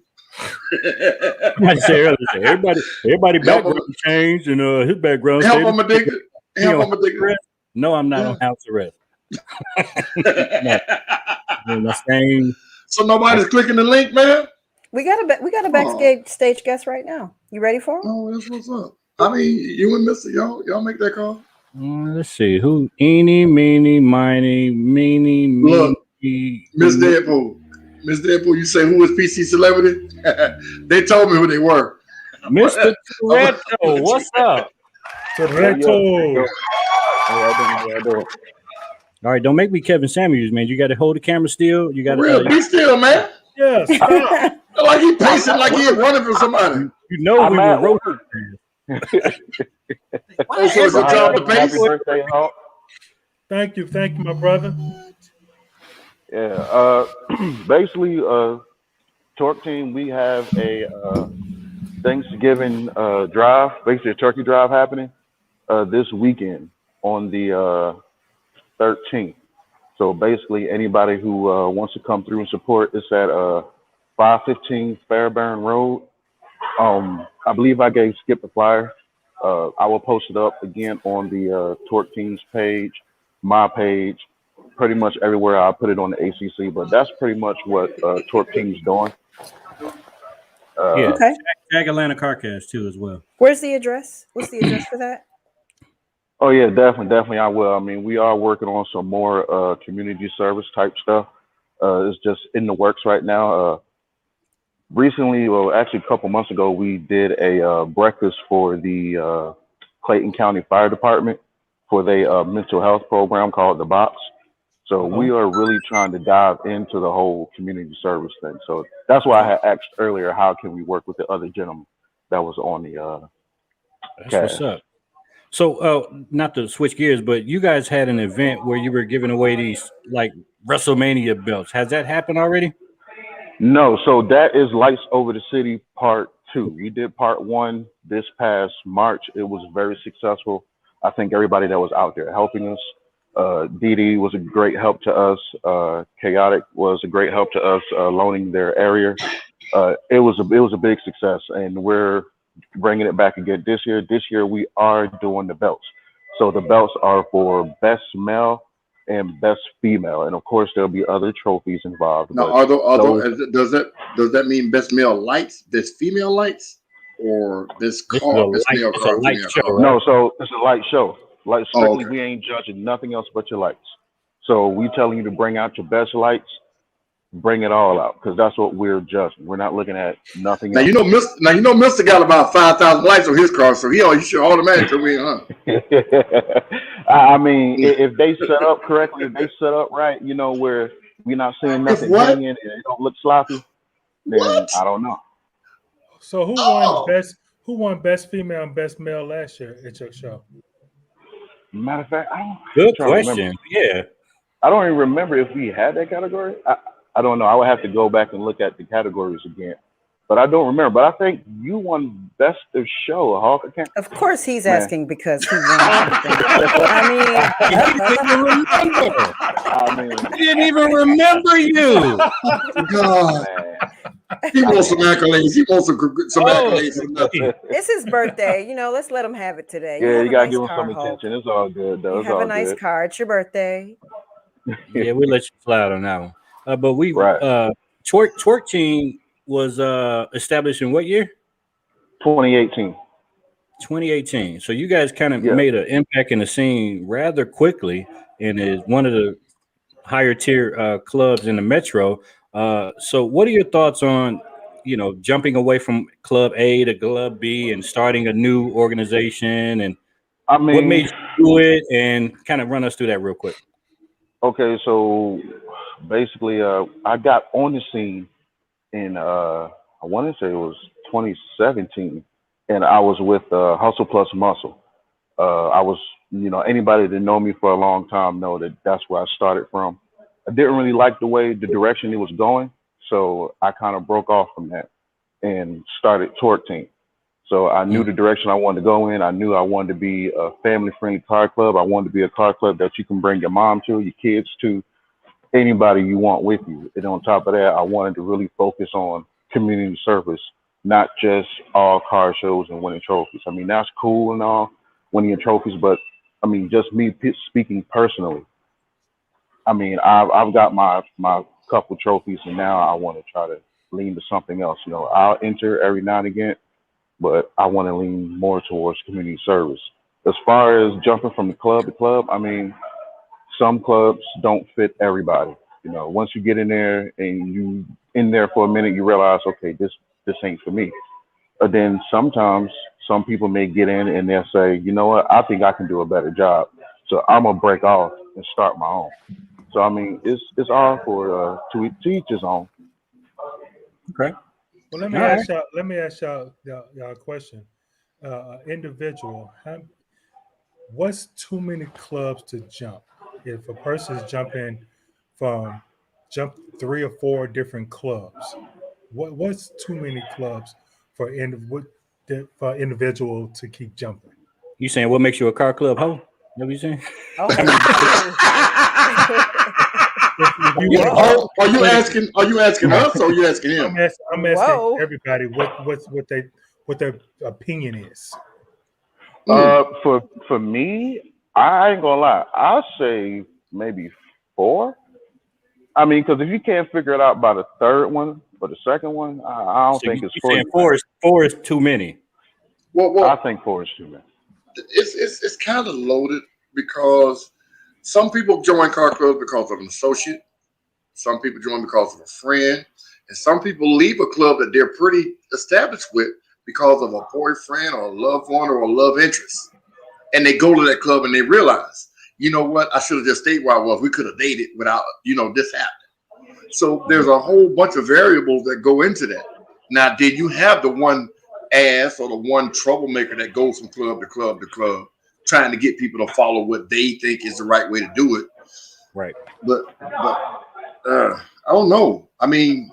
I said earlier, everybody background changed, and his background. Help him addicted. No, I'm not on house arrest. The same. So nobody's clicking the link, man. We got a backstage guest right now. You ready for him? Oh, that's what's up. I mean, you and Mister, y'all make that call. Let's see who. Eeny, meeny, miny, meeny, Look, meeny. Miss Deadpool, you say who is PC celebrity? They told me who they were. Mr. Toretto, what's up? Toretto. All right, don't make me Kevin Samuels, man. You got to hold the camera still. You got to be still, man. Yes. Like he pacing, like he running from somebody. We were roasting. Thank you, my brother. Yeah. Basically, Torque Team, we have a Thanksgiving drive, basically a turkey drive happening this weekend on the 13th. So basically, anybody who wants to come through and support, it's at 515 Fairbairn Road. I believe I gave Skip the flyer. I will post it up again on the Torque Team's page, my page, pretty much everywhere. I'll put it on the ACC, but that's pretty much what Torque Team's doing. Okay. Tag Atlanta CarCast too as well. Where's the address? What's the address for that? Oh yeah, definitely I will. I mean, we are working on some more community service type stuff. It's just in the works right now. Recently, well, actually a couple months ago, we did a breakfast for the Clayton County Fire Department for their mental health program called The Box. So we are really trying to dive into the whole community service thing. So that's why I had asked earlier, how can we work with the other gentleman that was on the That's what's up. So, not to switch gears, but you guys had an event where you were giving away these like WrestleMania belts. Has that happened already? No. So that is Lights Over the City Part 2. We did Part 1 this past March. It was very successful. I think everybody that was out there helping us. Dee was a great help to us. Chaotic was a great help to us, loaning their area. It was a big success, and we're bringing it back again this year. This year we are doing the belts. So the belts are for best male and best female, and of course there'll be other trophies involved. Now, does that mean best male lights, best female lights, or this car? Best male car, light show, car? Right? No, so it's a light show. Like strictly, we ain't judging nothing else but your lights. So we telling you to bring out your best lights. bring it all out, because that's what we're judging. We're not looking at nothing Now else. you know, Mister got about 5,000 lights on his car, so you should automatically win, huh? I mean, if they set up correctly, if they set up right, you know, where we're not seeing nothing what? hanging and it don't look sloppy, then What? I don't know. So who won best female and best male last year at your show? Matter of fact, Good trying to remember. question. Yeah. I don't even remember if we had that category. I don't know. I would have to go back and look at the categories again. But I don't remember. But I think you won best of show, Hawk. I can't. Of course, he's Man. asking because he won everything. I mean, He didn't even remember you. God, Man. he wants some accolades. He wants some accolades. For nothing. it's his birthday. You know, let's let him have it today. Yeah, have you a gotta nice give him car, some Hulk. attention. It's all good, though. You It's have all a nice good. car. It's your birthday. Yeah, we let you slide on that one. But we Right. Twerk Team was established in what year? 2018. 2018. So you guys kind of Yeah. made an impact in the scene rather quickly, and is one of the higher tier clubs in the metro. So what are your thoughts on, you know, jumping away from Club A to Club B and starting a new organization, and I what mean, made you do it, and kind of run us through that real quick? okay, so basically, I got on the scene in I want to say it was 2017, and I was with Hustle Plus Muscle. I was, you know, anybody that know me for a long time know that that's where I started from. I didn't really like the direction it was going, so I kind of broke off from that and started Twerk Team. So I knew the direction I wanted to go in. I knew I wanted to be a family-friendly car club. I wanted to be a car club that you can bring your mom to, your kids to, anybody you want with you. And on top of that, I wanted to really focus on community service, not just all car shows and winning trophies. I mean, that's cool and all, winning trophies, but I mean, just me speaking personally. I mean, I've got my couple trophies, and now I want to try to lean to something else. You know, I'll enter every now and again, but I want to lean more towards community service. As far as jumping from club to club, I mean, some clubs don't fit everybody. You know, once you get in there and you in there for a minute, you realize, okay, this ain't for me. But then sometimes some people may get in and they'll say, you know what, I think I can do a better job, so I'm gonna break off and start my own. So I mean, it's all for to each his own. Okay. Well, let me ask y'all a question. Individual, what's too many clubs to jump? If a person is jumping from 3 or 4 different clubs, what's too many clubs for individual to keep jumping? You saying what makes you a car club hoe? What you saying? Are you asking us, or are you asking him? I'm asking everybody what their opinion is. For me, I ain't gonna lie. I'll say maybe 4. I mean, because if you can't figure it out by the third one or the second one, I don't think it's 4. 4 is too many. Well, I think 4 is too many. It's kind of loaded, because some people join car clubs because of an associate. Some people join because of a friend, and some people leave a club that they're pretty established with because of a boyfriend or a loved one or a love interest. And they go to that club and they realize, you know what, I should have just stayed where I was. We could have dated without, this happening. So there's a whole bunch of variables that go into that. Now, did you have the one ass or the one troublemaker that goes from club to club to club, trying to get people to follow what they think is the right way to do it? Right. But I don't know. I mean,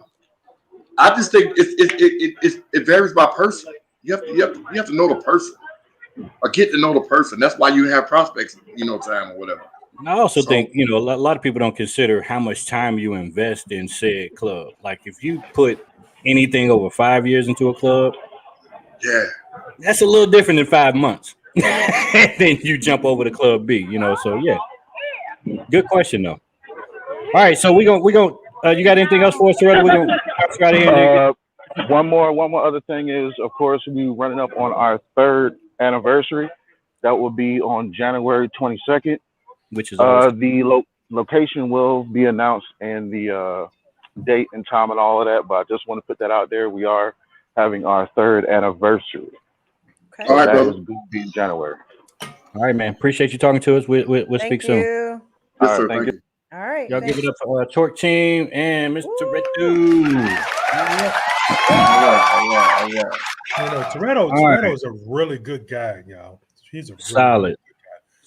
I just think it varies by person. You have to know the person, or get to know the person. That's why you have prospects, time or whatever. I also think, a lot of people don't consider how much time you invest in said club. Like if you put anything over 5 years into a club, yeah, that's a little different than 5 months. Then you jump over to Club B, So yeah, good question though. All right, so we go. You got anything else for us, Toretta? We're gonna try to end. One more other thing is, of course, we running up on our 3rd anniversary. That will be on January 22nd. Which is the location will be announced in the date and time and all of that, but I just want to put that out there. We are having our 3rd anniversary. Okay. All right, That brother. is going to be in January. All right, man. Appreciate you talking to us. We'll Thank speak soon. you. Yes, All sir. right, Thank you. All right. Y'all thanks. give it up for Torque Team and Mr. Woo. Redu. All right. You know, All right. Toretto's a really good guy, y'all. He's a really Solid.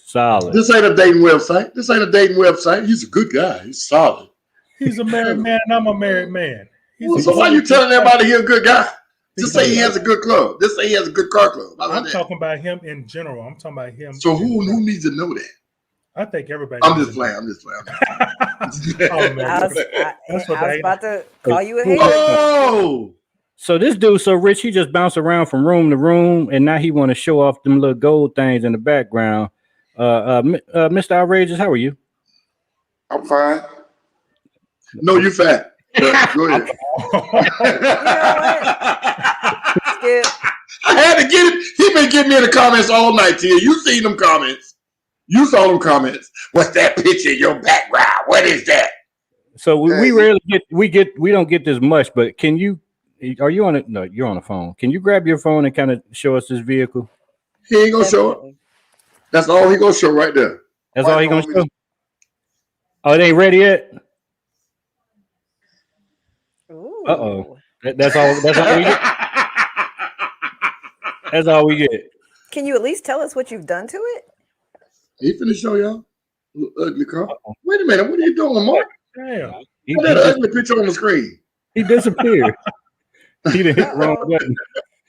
Solid. This ain't a dating website. He's a good guy. He's solid. He's a married man, and I'm a married man. So why you telling everybody he's a good guy? Just say he has a good club. Just say he has a good car club. How about I'm that? talking about him in general. I'm talking about him. So who needs to know that? I think everybody. I'm needs just to playing. know. I'm just playing. Oh, man. I was That's what they- about to call you a hater. Oh, So this dude so rich, he just bounced around from room to room, and now he want to show off them little gold things in the background. Mr. Outrageous, how are you? I'm fine. no, you fat. Go ahead. Skip. I had to get it. He been getting me in the comments all night, Tia. You seen them comments. You saw them comments. What's that picture in your background? What is that? So we rarely we don't get this much, but are you on it? No, you're on the phone. Can you grab your phone and kind of show us this vehicle? He ain't gonna show it. That's all he gonna show right there. That's all he gonna show. Oh, it ain't ready yet. Uh-oh. That's all we get. That's all we get. Can you at least tell us what you've done to it? He finna show y'all. Ugly car. Wait a minute. What are you doing, Mark? Damn. He Put that ugly picture on the screen. disappeared. He didn't hit the wrong Uh-oh. button.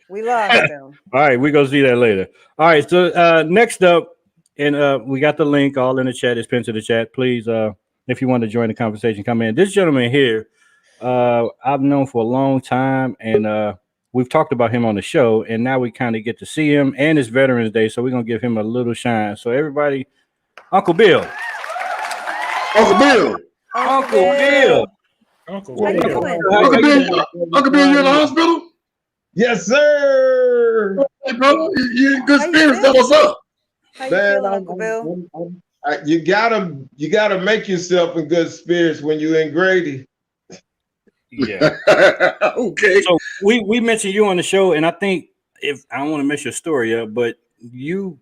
We lost him. All right, we're gonna see that later. All right, so next up, and we got the link all in the chat. It's pinned to the chat. Please, if you want to join the conversation, come in. This gentleman here, I've known for a long time, and we've talked about him on the show, and now we kind of get to see him, and it's Veterans Day, so we're gonna give him a little shine. So everybody, Uncle Bill. Uncle Bill. Uncle Bill. Uncle How you Bill. doing? Uncle Bill. Uncle Bill, you in the hospital? Yes, sir. Hey, brother, you in good How you spirits. been? What's up? How you Man, feeling, Uncle Bill? You gotta make yourself in good spirits when you're in Grady. Yeah. Okay. So we mentioned you on the show, and I think if I don't want to mess your story up, but you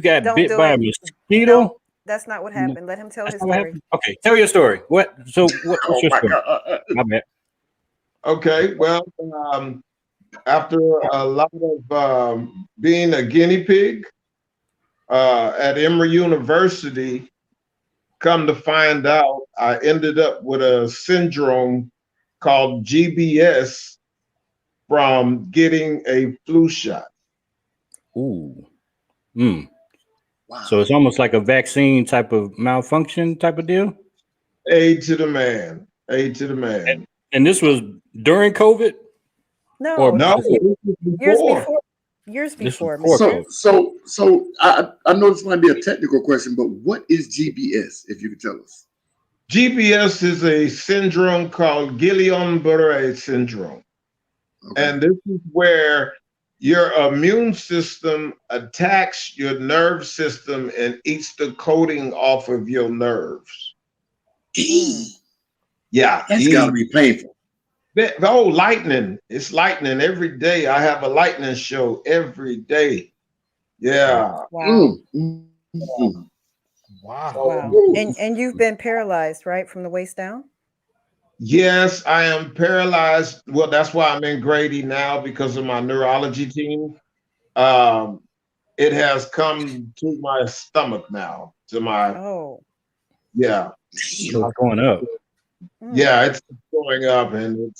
got Don't bit do by it. a mosquito. No, that's not what happened. Let him tell his That's not what story. happened? Okay, tell your story. What's Oh your my story? God. My bad. Okay, well, after a lot of being a guinea pig at Emory University, come to find out, I ended up with a syndrome called GBS from getting a flu shot. Ooh. Mm. Wow. So it's almost like a vaccine type of malfunction type of deal. Aid to the man. Aid to the man. And this was during COVID. No, Or- No, this this was was years before. before. Years This was before. before Mr. So I know this might be a technical question, but what is GBS, if you could tell us? GBS is a syndrome called Guillain-Barré syndrome. Okay. And this is where your immune system attacks your nerve system and eats the coating off of your nerves. Yeah. That's got to be painful. Oh, lightning. It's lightning every day. I have a lightning show every day. Yeah. Wow. Mm. Wow. Wow. And you've been paralyzed, right, from the waist down? Yes, I am paralyzed. Well, that's why I'm in Grady now because of my neurology team. It has come to my stomach now. To my Oh. yeah. It's going up. Yeah, it's going up, and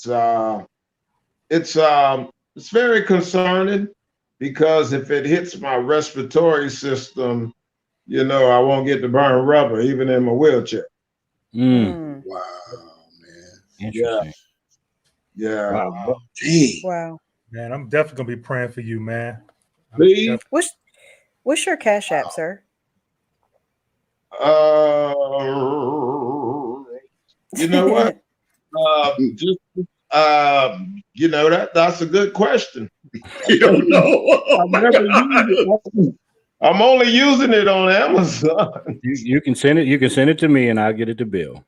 it's very concerning because if it hits my respiratory system, you know, I won't get to burn rubber even in my wheelchair. Mm. Wow, man. Interesting. Yeah. Wow. Dang. Wow. Man, I'm definitely gonna be praying for you, man. I'm Please. def- What's your Cash App, sir? You know what? You know that's a good question. You don't know. I've never used it. I'm only using it on Amazon. You can send it. You can send it to me, and I'll get it to Bill.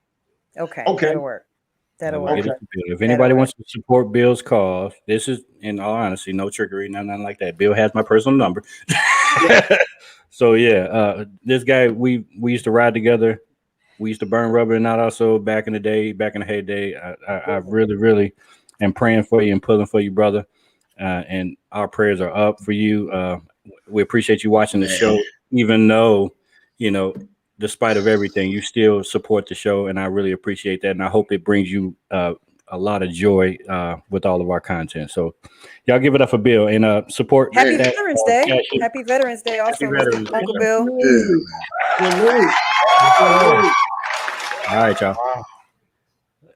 Okay. Okay. That'll work. That'll We'll work. get it to Bill. If anybody wants to support Bill's cause, this is, in all honesty, no trickery, nothing like that. Bill has my personal number. So yeah, this guy, we used to ride together. We used to burn rubber and not also back in the day, back in the heyday. I really, really am praying for you and pulling for you, brother. And our prayers are up for you. We appreciate you watching the show, even though, you know, despite of everything, you still support the show, and I really appreciate that. And I hope it brings you a lot of joy with all of our content. So, y'all give it up for Bill and support. Happy Man. Veterans Day. Happy Veterans Day, also, Veterans Day. Uncle Bill. All right, y'all. Wow.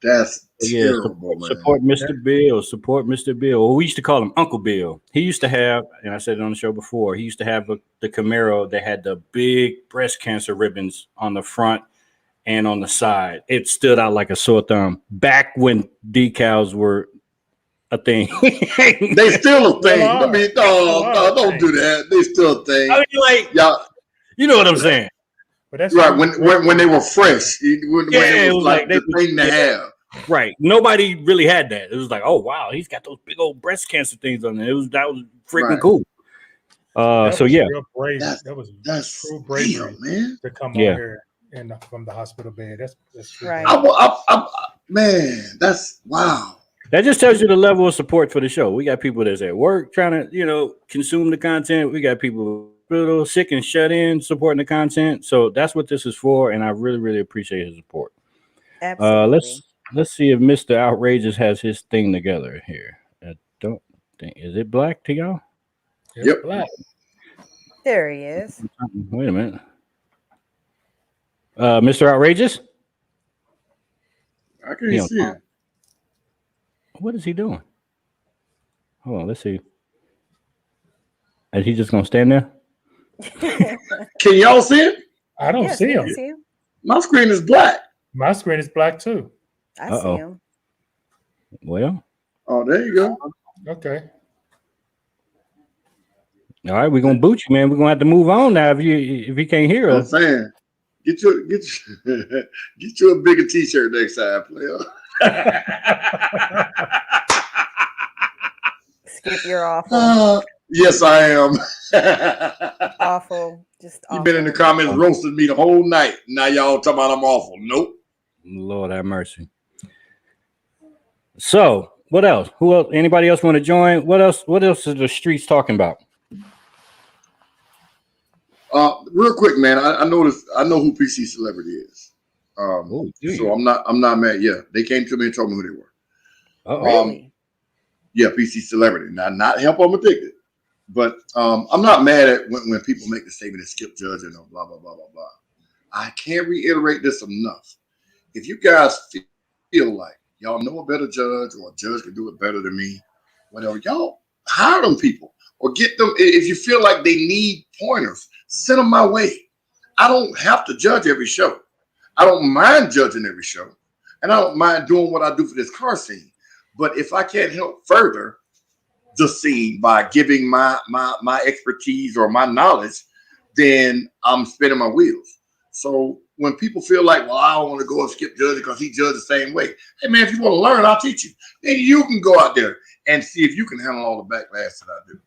That's Yeah, terrible, man. support Mr. Bill. Support Mr. Bill. Well, we used to call him Uncle Bill. He used to have, and I said it on the show before, he used to have the Camaro that had the big breast cancer ribbons on the front and on the side. It stood out like a sore thumb. Back when decals were a thing. They still a thing. Well, I mean, no, don't do that. They still a thing. I mean, like, Y'all, you know what I'm saying? But that's right, when they were fresh, when it was like the thing to have. Right. Nobody really had that. It was like, oh wow, he's got those big old breast cancer things on there. That was freaking Right. cool. So yeah, real brave. That was That's true bravery, man. to come Yeah. on here and from the hospital bed. That's true Right. bravery. Man, that's wow. that just tells you the level of support for the show. We got people that's at work trying to, consume the content. We got people a little sick and shut in supporting the content. So that's what this is for, and I really, really appreciate his support. Absolutely. Let's see if Mr. Outrageous has his thing together here. I don't think, is it black to y'all? It's Yep. black. There he is. Wait a minute. Mr. Outrageous? I can't Yeah. see it. What is he doing? Hold on, let's see. Is he just gonna stand there? Can y'all see it? I don't Yes, see we him. can see him. My screen is black. My screen is black too. I Uh-oh. see him. Well, Oh, there you go. Okay. all right, we're gonna boot you, man. We're gonna have to move on now if you can't hear I'm us. saying, get you get you a bigger T-shirt next time, player. Skip, you're awful. Yes, I am. Awful. Just awful. You've been in the comments roasting me the whole night. Now y'all talking about I'm awful. Nope. Lord have mercy. So, what else? Who else? Anybody else want to join? What else? What else is the streets talking about? Real quick, man. I know who PC Celebrity is. Oh, do you? So I'm not mad. Yeah, they came to me and told me who they were. Uh-oh. Really? Yeah, PC Celebrity. Now, not Help I'm Addicted, but I'm not mad at when people make the statement that Skip Judge and blah blah blah blah blah. I can't reiterate this enough. If you guys feel like y'all know a better judge or a judge can do it better than me, whatever, y'all hire them people or get them. If you feel like they need pointers, send them my way. I don't have to judge every show. I don't mind judging every show, and I don't mind doing what I do for this car scene. But if I can't help further the scene by giving my expertise or my knowledge, then I'm spinning my wheels. So when people feel like, well, I don't want to go and Skip Judge because he judged the same way. Hey, man, if you want to learn, I'll teach you. Then you can go out there and see if you can handle all the backlash that I do.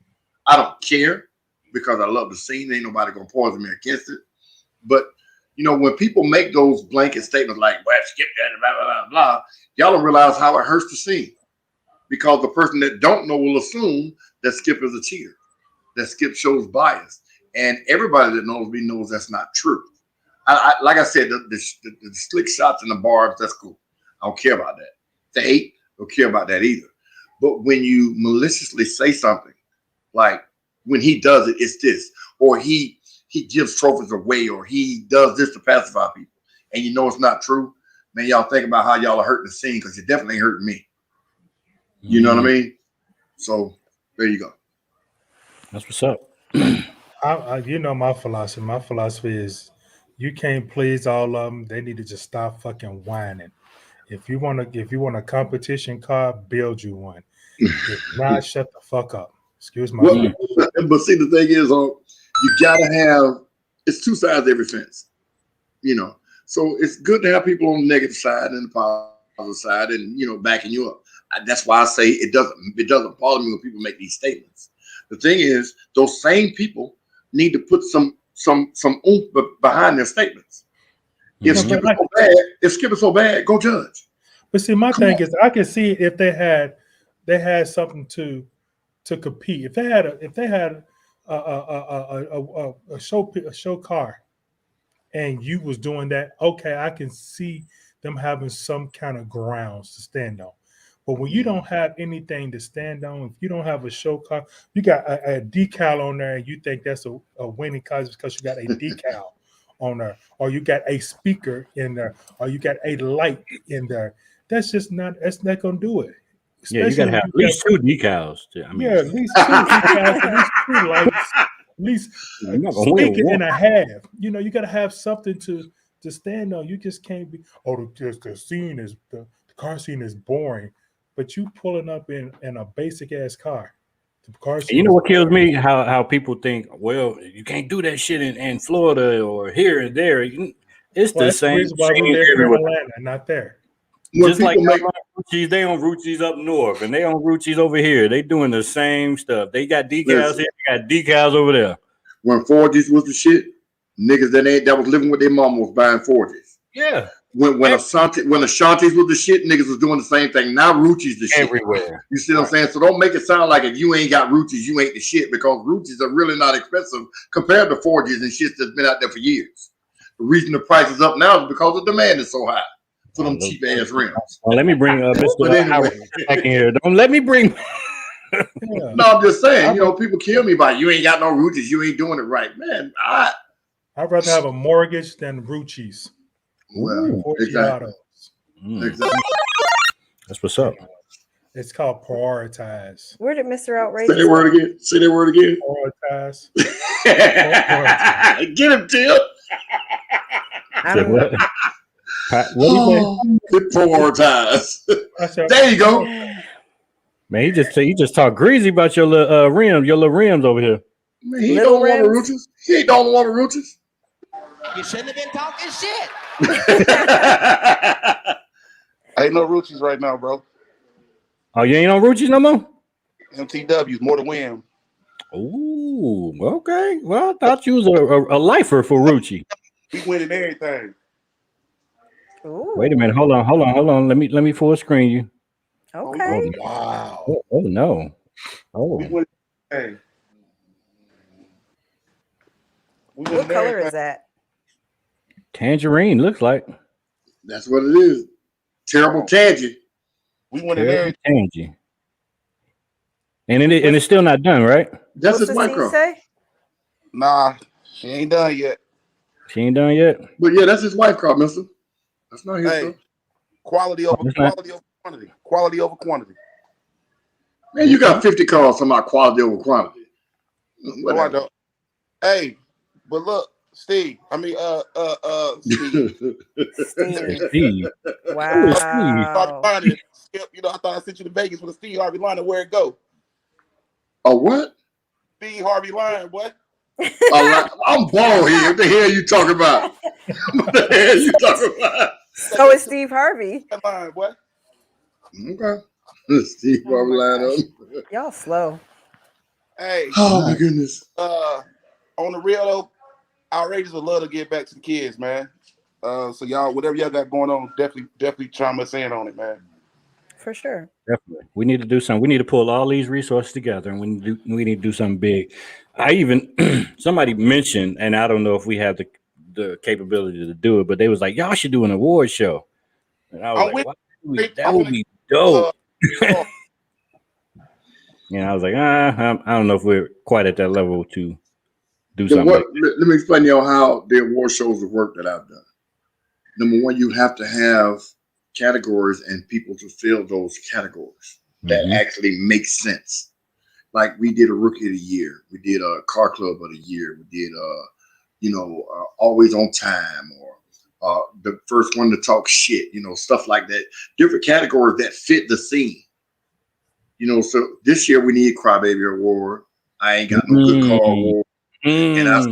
I don't care because I love the scene. Ain't nobody going to poison me against it. But, when people make those blanket statements like, well, Skip Judge, blah, blah, blah, blah, y'all don't realize how it hurts the scene. Because the person that don't know will assume that Skip is a cheater, that Skip shows bias. And everybody that knows me knows that's not true. Like I said, the slick shots and the barbs, that's cool. I don't care about that. The hate, don't care about that either. But when you maliciously say something, like when he does it, it's this, or he gives trophies away, or he does this to pacify people, and it's not true, man, y'all think about how y'all are hurting the scene, because you're definitely hurting me. You know what I mean? So there you go. That's what's up. My philosophy. My philosophy is you can't please all of them. They need to just stop fucking whining. If you want a competition car, build you one. If not, shut the fuck up. Excuse my Well, but see, the thing is, you gotta have. It's two sides to every fence. So it's good to have people on the negative side and the aside and backing you up. That's why I say it doesn't bother me when people make these statements. The thing is, those same people need to put some oomph behind their statements. If Skip is so bad, go judge. But see, my thing is, I can see if they had something to compete. If they had a show car, and you was doing that, okay, I can see them having some kind of grounds to stand on. But when you don't have anything to stand on, if you don't have a show car, you got a decal on there, and you think that's a winning cause because you got a decal on there, or you got a speaker in there, or you got a light in there. That's not going to do it. Yeah, you got to have at least 2 decals. At least 2 decals, at least 2 lights, at least speaker and a half. You got to have something to stand on. You just can't be. The scene is the car scene is boring, but you pulling up in a basic ass car. The car scene. You know what kills me? How people think, well, you can't do that shit in Florida or here and there. It's the same. Why we live in Atlanta, not there. Just like they on Ruchis up north, and they on Ruchis over here. They doing the same stuff. They got decals here, they got decals over there. When 4Gs was the shit, niggas that was living with their mom was buying 4Gs. Yeah. When Ashantis was the shit, niggas was doing the same thing. Now Ruchis the shit everywhere. You see what I'm saying? So don't make it sound like if you ain't got Ruchis, you ain't the shit, because Ruchis are really not expensive compared to 4Gs and shit that's been out there for years. The reason the price is up now is because the demand is so high for them cheap ass rims. Well, let me bring Mr. Howard back in here. Don't let me bring. No, I'm just saying. People kill me by you ain't got no Ruchis, you ain't doing it right, man. I'd rather have a mortgage than Ruchis. Well, exactly. That's what's up. It's called prioritize. Where did Mr. Outrageous? Say that word again. Say that word again. Prioritize. Get him, Tim. What do you say? Prioritize. There you go. Man, he just talked greasy about your little rims over here. Man, he don't want the Ruchis. He don't want the Ruchis. You shouldn't have been talking shit. Ain't no Ruchis right now, bro. Oh, you ain't on Ruchis no more? MTWs, more to win. Ooh, okay. Well, I thought you was a lifer for Rucci. We winning everything. Ooh. Wait a minute. Hold on. Let me full screen you. Okay. Oh, wow. Oh no. Oh. We winning everything. What color is that? Tangerine looks like. That's what it is. Terrible tangy. We winning everything. Tangy. And it's still not done, right? That's his micro. Say? Nah, she ain't done yet. She ain't done yet. But yeah, that's his wife car, mister. That's not his stuff. Quality over quantity. Quality over quantity. Man, you got 50 cars talking about quality over quantity. No, I don't. Hey, but look, Steve. I mean, Steve. Wow. Skip, I thought I sent you to Vegas with a Steve Harvey line and where it go. A what? Steve Harvey line, what? I'm bald here. What the hell you talking about? What the hell you talking about? So is Steve Harvey. That line, what? Okay. Steve Harvey line up. Y'all slow. Hey. Oh my goodness. On the real though, Outrageous would love to get back to the kids, man. So y'all, whatever y'all got going on, definitely chime us in on it, man. For sure. Definitely. We need to do something. We need to pull all these resources together, and we need to do something big. I even somebody mentioned, and I don't know if we have the capability to do it, but they was like, y'all should do an award show. And I was that would be dope. I was like, I don't know if we're quite at that level to do something. Let me explain to you how the award shows have worked that I've done. Number one, you have to have categories and people to fill those categories that actually make sense. Like we did a Rookie of the Year, we did a Car Club of the Year, we did Always on Time, or the first one to talk shit, stuff like that. Different categories that fit the scene. So this year we need Crybaby Award. I ain't got no good car award. And I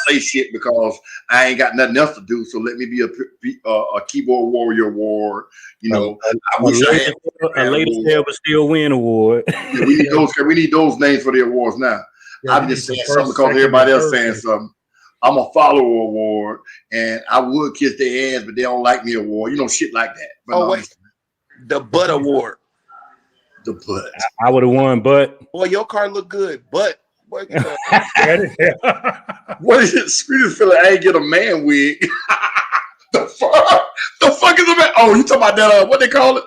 say shit because I ain't got nothing else to do. So let me be a keyboard warrior award. You know, I wish I had a latest ever still win award. Yeah, we need those. We need those names for the awards now. Yeah, I'm just saying something because everybody else saying something. I'm a follower award, and I would kiss their ass, but they don't like me award. You know, shit like that. But wait, the butt award. The butt. I would have won, but boy, your car look good, but boy, what is it? Sweetest feeling I ain't get a man wig. The fuck is a man? Oh, you talking about that? What they call it?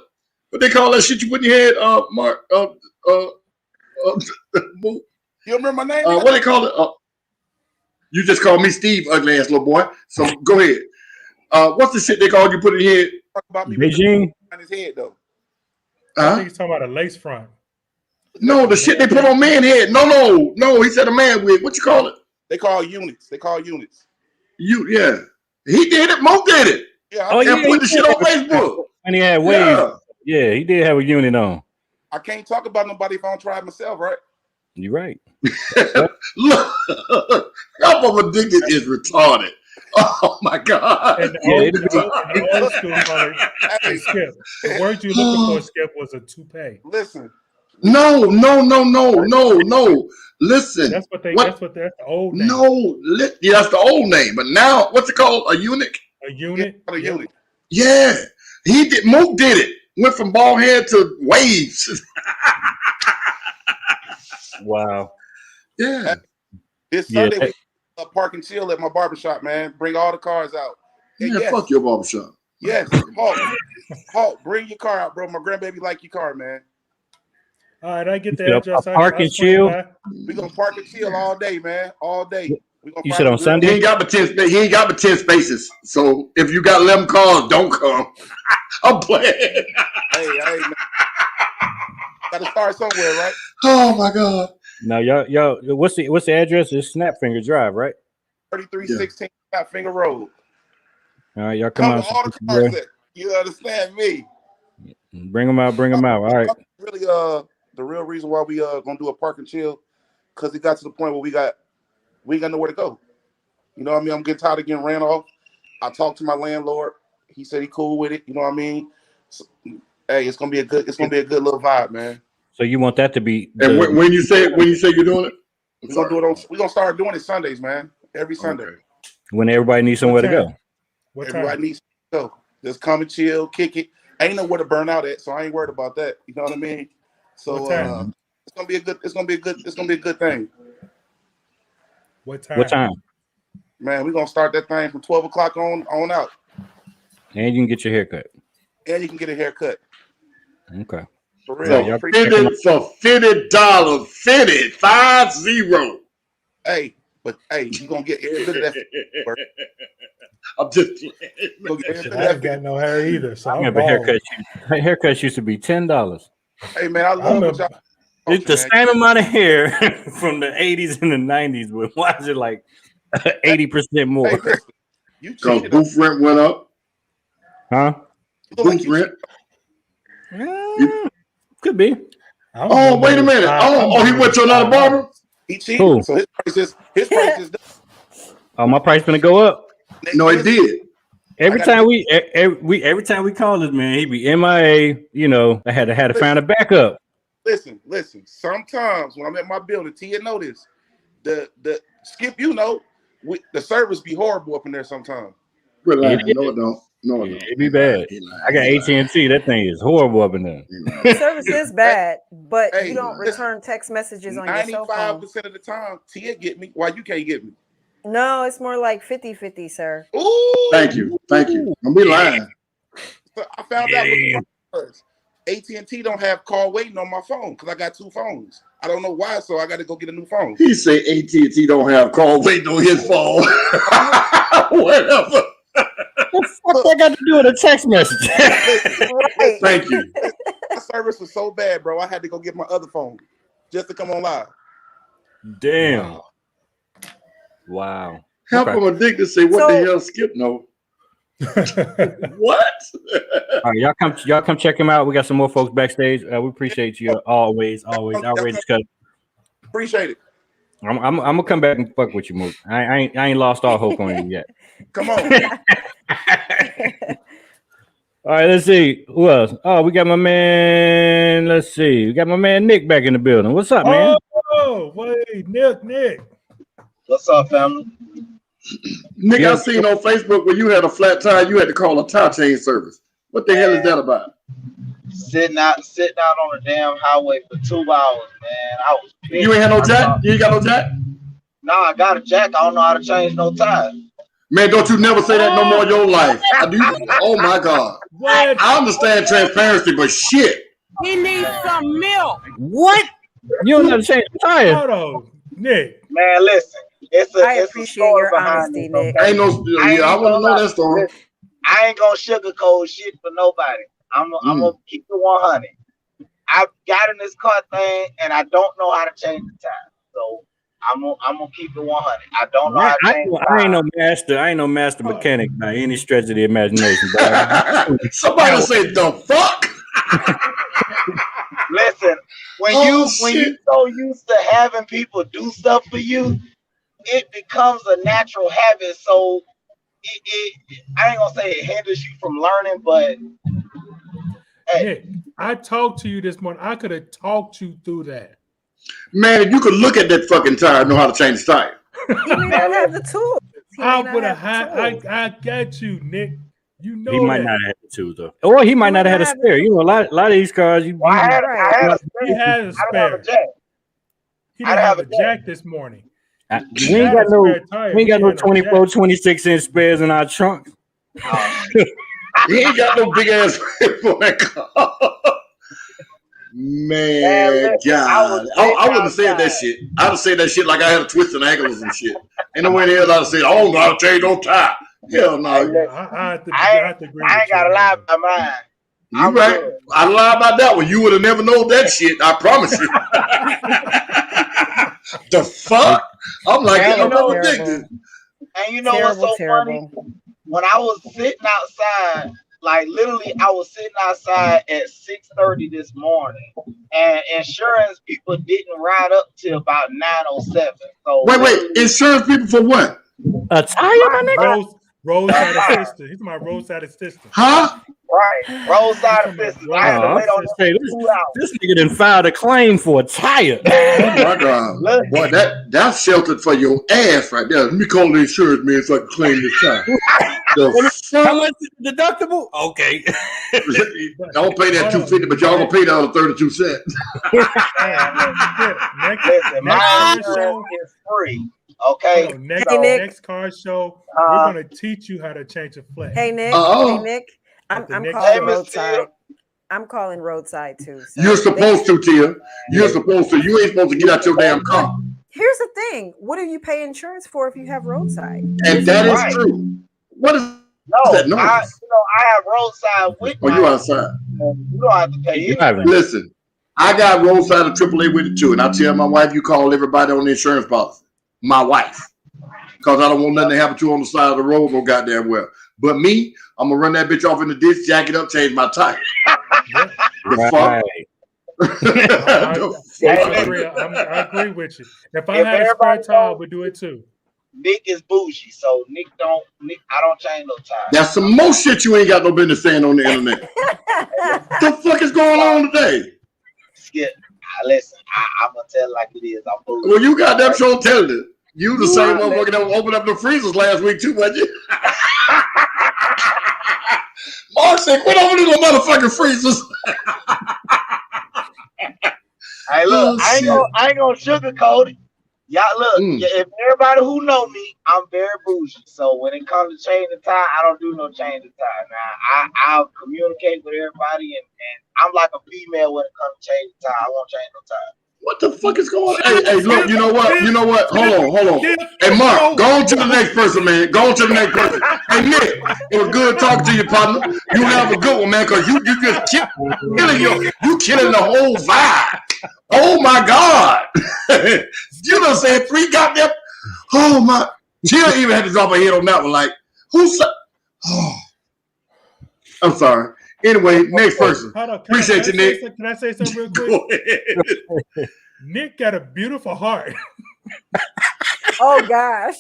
What they call that shit you put in your head? Mark. You remember my name? What they call it? You just called me Steve, ugly ass little boy. So go ahead. What's the shit they call you put in your head? Talk about me Beijing. on his head though. I think he's talking about a lace front. No, the shit they put on man head. No. He said a man wig. What you call it? They call units. Yeah. He did it. Mo did it. Yeah. And put the shit on Facebook. And he had waves. Yeah, he did have a unit on. I can't talk about nobody if I don't try it myself, right? You're right. Look, Help of Addicted is retarded. Oh my God. And the old school color, Skip. The word you looking for, Skip, was a toupee. Listen. No. Listen. That's the old name. No, yeah, that's the old name. But now, what's it called? A eunuch? A unit? A unit. Yeah. He did. Mook did it. Went from bald head to waves. Wow. Yeah. This Sunday, we park and chill at my barbershop, man. Bring all the cars out. And Yeah, fuck your barbershop. Yes. Halt, bring your car out, bro. My grandbaby like your car, man. All right, I get the address. Park and chill. We gonna park and chill all day, man. All day. You said on Sunday? He ain't got but 10 spaces. So if you got 11 cars, don't come. I'm playing. Hey, man. Gotta start somewhere, right? Oh my God. Now, y'all, what's the address? It's Snapfinger Drive, right? 3316 Finger Road. All right, y'all come out. All the cars that, you understand me? Bring them out. All right. Really, the real reason why we gonna do a park and chill, because it got to the point where we ain't got nowhere to go. You know what I mean? I'm getting tired of getting ran off. I talked to my landlord. He said he cool with it. You know what I mean? So, hey, it's gonna be a good little vibe, man. So you want that to be? And when you say you're doing it, we're gonna start doing it Sundays, man. Every Sunday. Okay. When everybody needs somewhere to go. Everybody needs to go. Just come and chill, kick it. Ain't nowhere to burn out at, so I ain't worried about that. You know what I mean? So it's gonna be a good thing. What time? What time? Man, we're gonna start that thing from 12 o'clock on out. And you can get your hair cut. And you can get a haircut. Okay. For real. So for $50, 50. Hey, but you gonna get every bit of that. I'm just I ain't got no hair either. So I remember haircuts used to be $10. Hey man, I love what y'all. It's the same amount of hair from the 80s and the 90s, but why is it like 80% more? Hey, because booth rent went up. Huh? Booth rent. Could be. Oh, wait a minute. Oh, he went to another barber? He cheated. So his price is Oh, my price gonna go up. No, it did. Every time we call this man, he be MIA. You know, I had to find a backup. Listen. Sometimes when I'm at my building, Tia know this. The Skip, you know, the service be horrible up in there sometimes. Relax. No, it don't. No, it don't. It be bad. I got AT&T. That thing is horrible up in there. Service is bad, but you don't return text messages on your cell phone. 95% of the time, Tia get me. Why you can't get me? No, it's more like 50-50, sir. Ooh. Thank you. Don't be lying. So I found out what the first. AT&T don't have call waiting on my phone because I got two phones. I don't know why, so I got to go get a new phone. He say AT&T don't have call waiting on his phone. Whatever. What that got to do with a text message? Right. Thank you. My service was so bad, bro. I had to go get my other phone just to come on live. Damn. Wow. Help him Addicted say what the hell Skip know. What? All right, y'all come check him out. We got some more folks backstage. We appreciate you always. Outrageous cut. Appreciate it. I'm gonna come back and fuck with you, Mook. I ain't lost all hope on you yet. Come on. All right, let's see who else. Oh, we got my man. Let's see, we got my man Nick back in the building. What's up, man? Oh, wait, Nick. What's up, family? Nick, Yeah. I seen on Facebook where you had a flat tire, you had to call a tire change service. What the hell is that about? Sitting out on the damn highway for 2 hours, man. I was pissed. You ain't had no jack? You ain't got no jack? No, I got a jack. I don't know how to change no tires. Man, don't you never say that no more in your life. Oh my God. What? I understand transparency, but shit. He needs some milk. What? You don't know how to change the tire? Hold on, Nick. Man, listen. I It's a appreciate story your behind honesty, this, Nick. okay? Ain't no, I want to know that story. Listen, I ain't gonna sugarcoat shit for nobody. I'm gonna keep it 100. I got in this car thing and I don't know how to change the tire. So I'm gonna keep it 100. I don't know how to change the I ain't tire. no master. I ain't no master mechanic by any stretch of the imagination. But Somebody say the fuck. Listen, when you so used to having people do stuff for you, it becomes a natural habit. So I ain't gonna say it hinders you from learning, but Nick, I talked to you this morning. I could have talked you through that. Man, if you could look at that fucking tire and know how to change the tire. He may not have the tools. I would have had. I got you, Nick. You know he might that. not have the two though, or he might not have had a spare. You know, a lot of these cars. He had a spare. He didn't have a jack this morning. We ain't got no 24, 26 inch spares in our trunk. He ain't got no big ass for that car. Man, God. I wouldn't have said that shit. I'd have said that shit like I had a twisted ankles and shit. Ain't no way in hell I'd have said, I don't know how to change no tire. Hell no. I have to agree. I ain't gotta lie about mine. You right. I lie about that one. You would have never known that shit. I promise you. The fuck? I'm like, I'm addicted. And you know what's so funny? When I was sitting outside, like literally, I was sitting outside at 6:30 this morning, and insurance people didn't ride up till about 9:07. So wait, insurance people for what? A tire, my nigga. Roadside assistance. He's my roadside assistant. Huh? Right, roadside assistance. I had to wait on this nigga done filed a claim for a tire. Oh my God. Boy, that's sheltered for your ass right there. Let me call the insurance man so I can claim this tire. How much is the deductible? Okay. Don't pay that $250, but y'all gonna pay the other 32 cents. Listen, my insurance is free. Okay. Next car show, we're gonna teach you how to change a flat. Hey Nick. Hey Nick. I'm calling roadside. I'm calling roadside too. So You're supposed to, Tia. You're supposed to. You ain't supposed to get out your damn car. Here's the thing. What do you pay insurance for if you have roadside? And that is true. What is that noise? I have roadside with you outside. You don't have to pay anything. Listen, I got roadside and AAA with it too, and I tell my wife, you call everybody on the insurance policy. My wife, because I don't want nothing to happen to you on the side of the road no goddamn well. But me, I'm gonna run that bitch off in the ditch, jack it up, change my tire. The fuck? I agree with you. If I had a spare tire, I would do it too. Nick is bougie, so I don't change no tires. That's some more shit you ain't got no business saying on the internet. What the fuck is going on today? Skip, listen, I'm gonna tell it like it is. I'm bougie. Well, you got that show telling it. You the same motherfucker that opened up the freezers last week too, wasn't you? Mark said, quit opening the motherfucking freezers. Hey, look, I ain't gonna sugarcoat it. Y'all look, if everybody who know me, I'm very bougie. So when it comes to changing the tire, I don't do no change the tire. Now I'll communicate with everybody, and I'm like a female when it comes to change the tire. I won't change no tire. What the fuck is going on? Hey, look, you know what? Hold on. Hey, Mark, go on to the next person, man. Go on to the next person. Hey, Nick, it was good talking to you, partner. You have a good one, man, because you just killing the whole vibe. Oh, my God. You done said 3 goddamn. Oh, my. Jill even had to drop her head on that one, like, who's. Oh. I'm sorry. Anyway, next person. Appreciate you, Nick. Can I say something real quick? Nick got a beautiful heart. Oh gosh.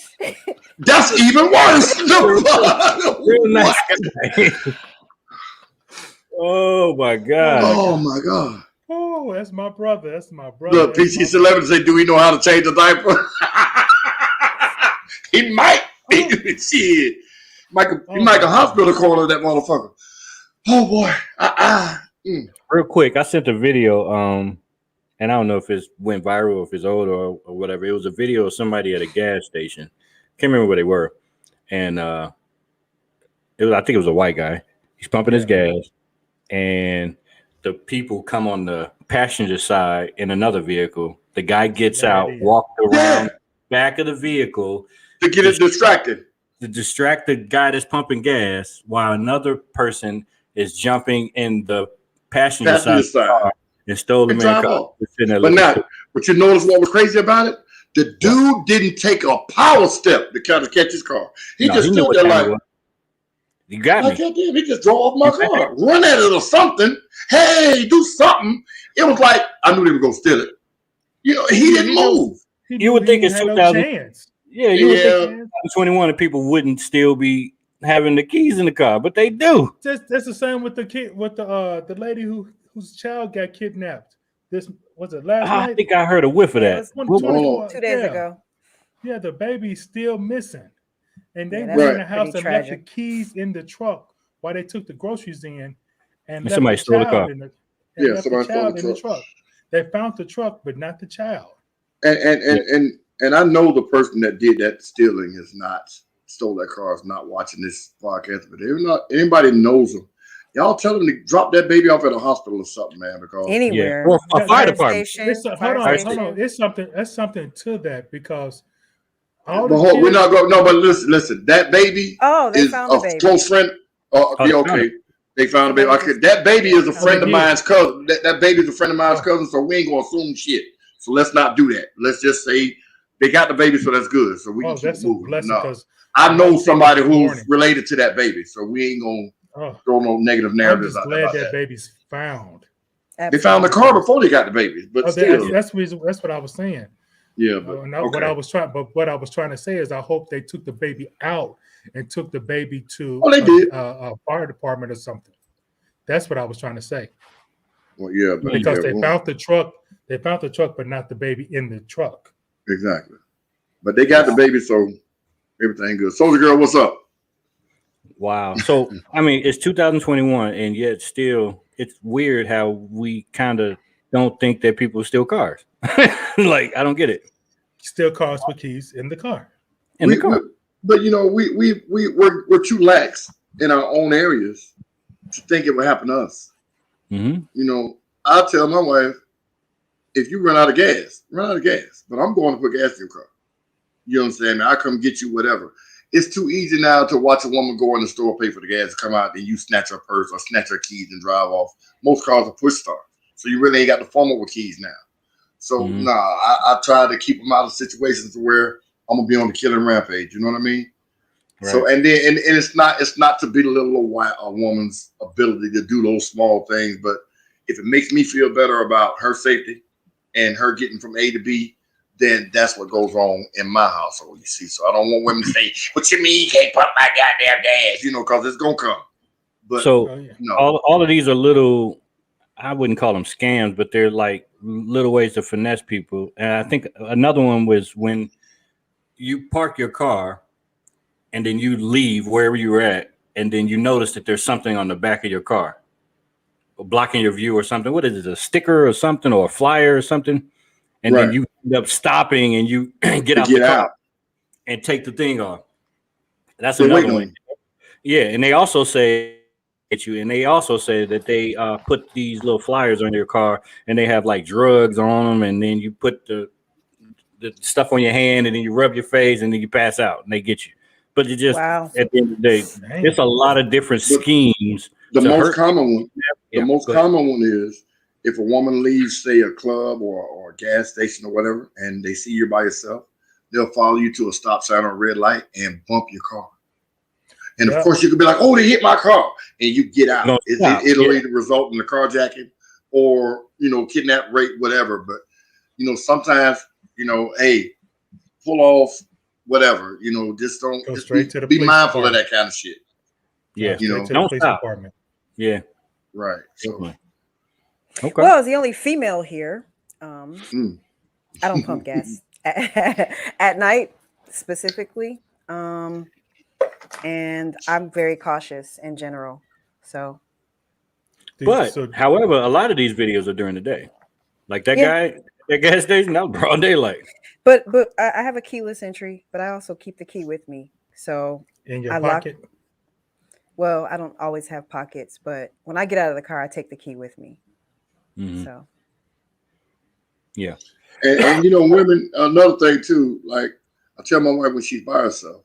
That's even worse. Real nice guy. Oh my God. Oh my God. Oh, that's my brother. That's my brother. Look, That's PC my Celebrity say, "Do we know how to change a diaper?" He might. Shit. He might a hospital corner that motherfucker. Oh boy. Real quick, I sent a video. And I don't know if it went viral, if it's old or whatever. It was a video of somebody at a gas station. Can't remember where they were, and I think it was a white guy. He's pumping his gas, and the people come on the passenger side in another vehicle. The guy gets out, walked around back of the vehicle to get it distracted. To distract the guy that's pumping gas, while another person is jumping in the passenger side. Of the car and stole the man's car. But you notice what was crazy about it? The dude didn't take a power step to kind of catch his car. He just stood there like, you got me. He just drove off my car, run at it or something. Hey, do something. It was like, I knew they were going to steal it. You know, he didn't move. You would think it's 2000. Yeah, you would think 2021 and people wouldn't still be having the keys in the car, but they do. That's the same with the kid, with the lady whose child got kidnapped. This was it last night? I think I heard a whiff of that. 2 days ago. Yeah, the baby's still missing, and they went in the house and left the keys in the truck while they took the groceries in, and somebody stole the car. Somebody stole the truck. They found the truck, but not the child. And I know the person that did that stealing has not stole that car, is not watching this podcast, but if not anybody knows them, y'all tell them to drop that baby off at a hospital or something, man. Because anywhere, or a fire department. Hold on. It's something to that because we're not going. No, but listen. That baby is a close friend. They found a baby. Okay, that baby is a friend of mine's cousin. That baby is a friend of mine's cousin, so we ain't gonna assume shit. So let's not do that. Let's just say they got the baby, so that's good. So we can keep moving. No, I know somebody who's related to that baby, so we ain't gonna throw no negative narratives out there. I'm just glad that baby's found. They found the car before they got the baby, but still, that's what I was saying. Yeah, but what I was trying to say is I hope they took the baby out and took the baby to a fire department or something. That's what I was trying to say. Well, yeah, but because they found the truck, but not the baby in the truck. Exactly. But they got the baby, so everything good. Soldier Girl, what's up? Wow. So I mean, it's 2021, and yet still, it's weird how we kind of don't think that people steal cars. Like, I don't get it. Steal cars with keys in the car. But you know, we're too lax in our own areas to think it would happen to us. Mm-hmm. You know, I tell my wife, if you run out of gas, run out of gas. But I'm going to put gas in your car. You know what I'm saying? I'll come get you, whatever. It's too easy now to watch a woman go in the store, pay for the gas, come out, and you snatch her purse or snatch her keys and drive off. Most cars are push start. So you really ain't got to fumble with keys now. So I try to keep them out of situations where I'm gonna be on the killing rampage. You know what I mean? Right. So and it's not to belittle a woman's ability to do those small things, but if it makes me feel better about her safety and her getting from A to B, then that's what goes on in my household. You see, so I don't want women to say, "What you mean you can't pump my goddamn gas?" You know, because it's gonna come. But so all of these are little. I wouldn't call them scams, but they're like little ways to finesse people. And I think another one was when you park your car and then you leave wherever you were at, and then you notice that there's something on the back of your car blocking your view or something. What is it, a sticker or something, or a flyer or something? And then you end up stopping and you get out the car and take the thing off. That's another one. Yeah, and they also say that they put these little flyers on your car, and they have like drugs on them, and then you put the stuff on your hand, and then you rub your face, and then you pass out, and they get you. But it just at the end of the day, it's a lot of different schemes. The most common one is if a woman leaves, say, a club or a gas station or whatever, and they see you're by yourself, they'll follow you to a stop sign or a red light and bump your car. And of course, you could be like, "Oh, they hit my car," and you get out. It'll either result in a carjacking or kidnap, rape, whatever. But sometimes hey, pull off whatever. You know, just don't Go just straight to the be police mindful of department. that kind of shit. Yeah. Go You straight know, to the don't police stop. department. Yeah. Right. So, Definitely. Okay. Well, as the only female here, mm. I don't pump gas at night specifically, and I'm very cautious in general. So, But So however, a lot of these videos are during the day. Like that yeah. guy, that gas station, that was broad daylight. But I have a keyless entry, but I also keep the key with me. So in your I lock. pocket. Well, I don't always have pockets, but when I get out of the car, I take the key with me. Mhm. So Yeah. And you know, women, another thing too, like I tell my wife when she's by herself,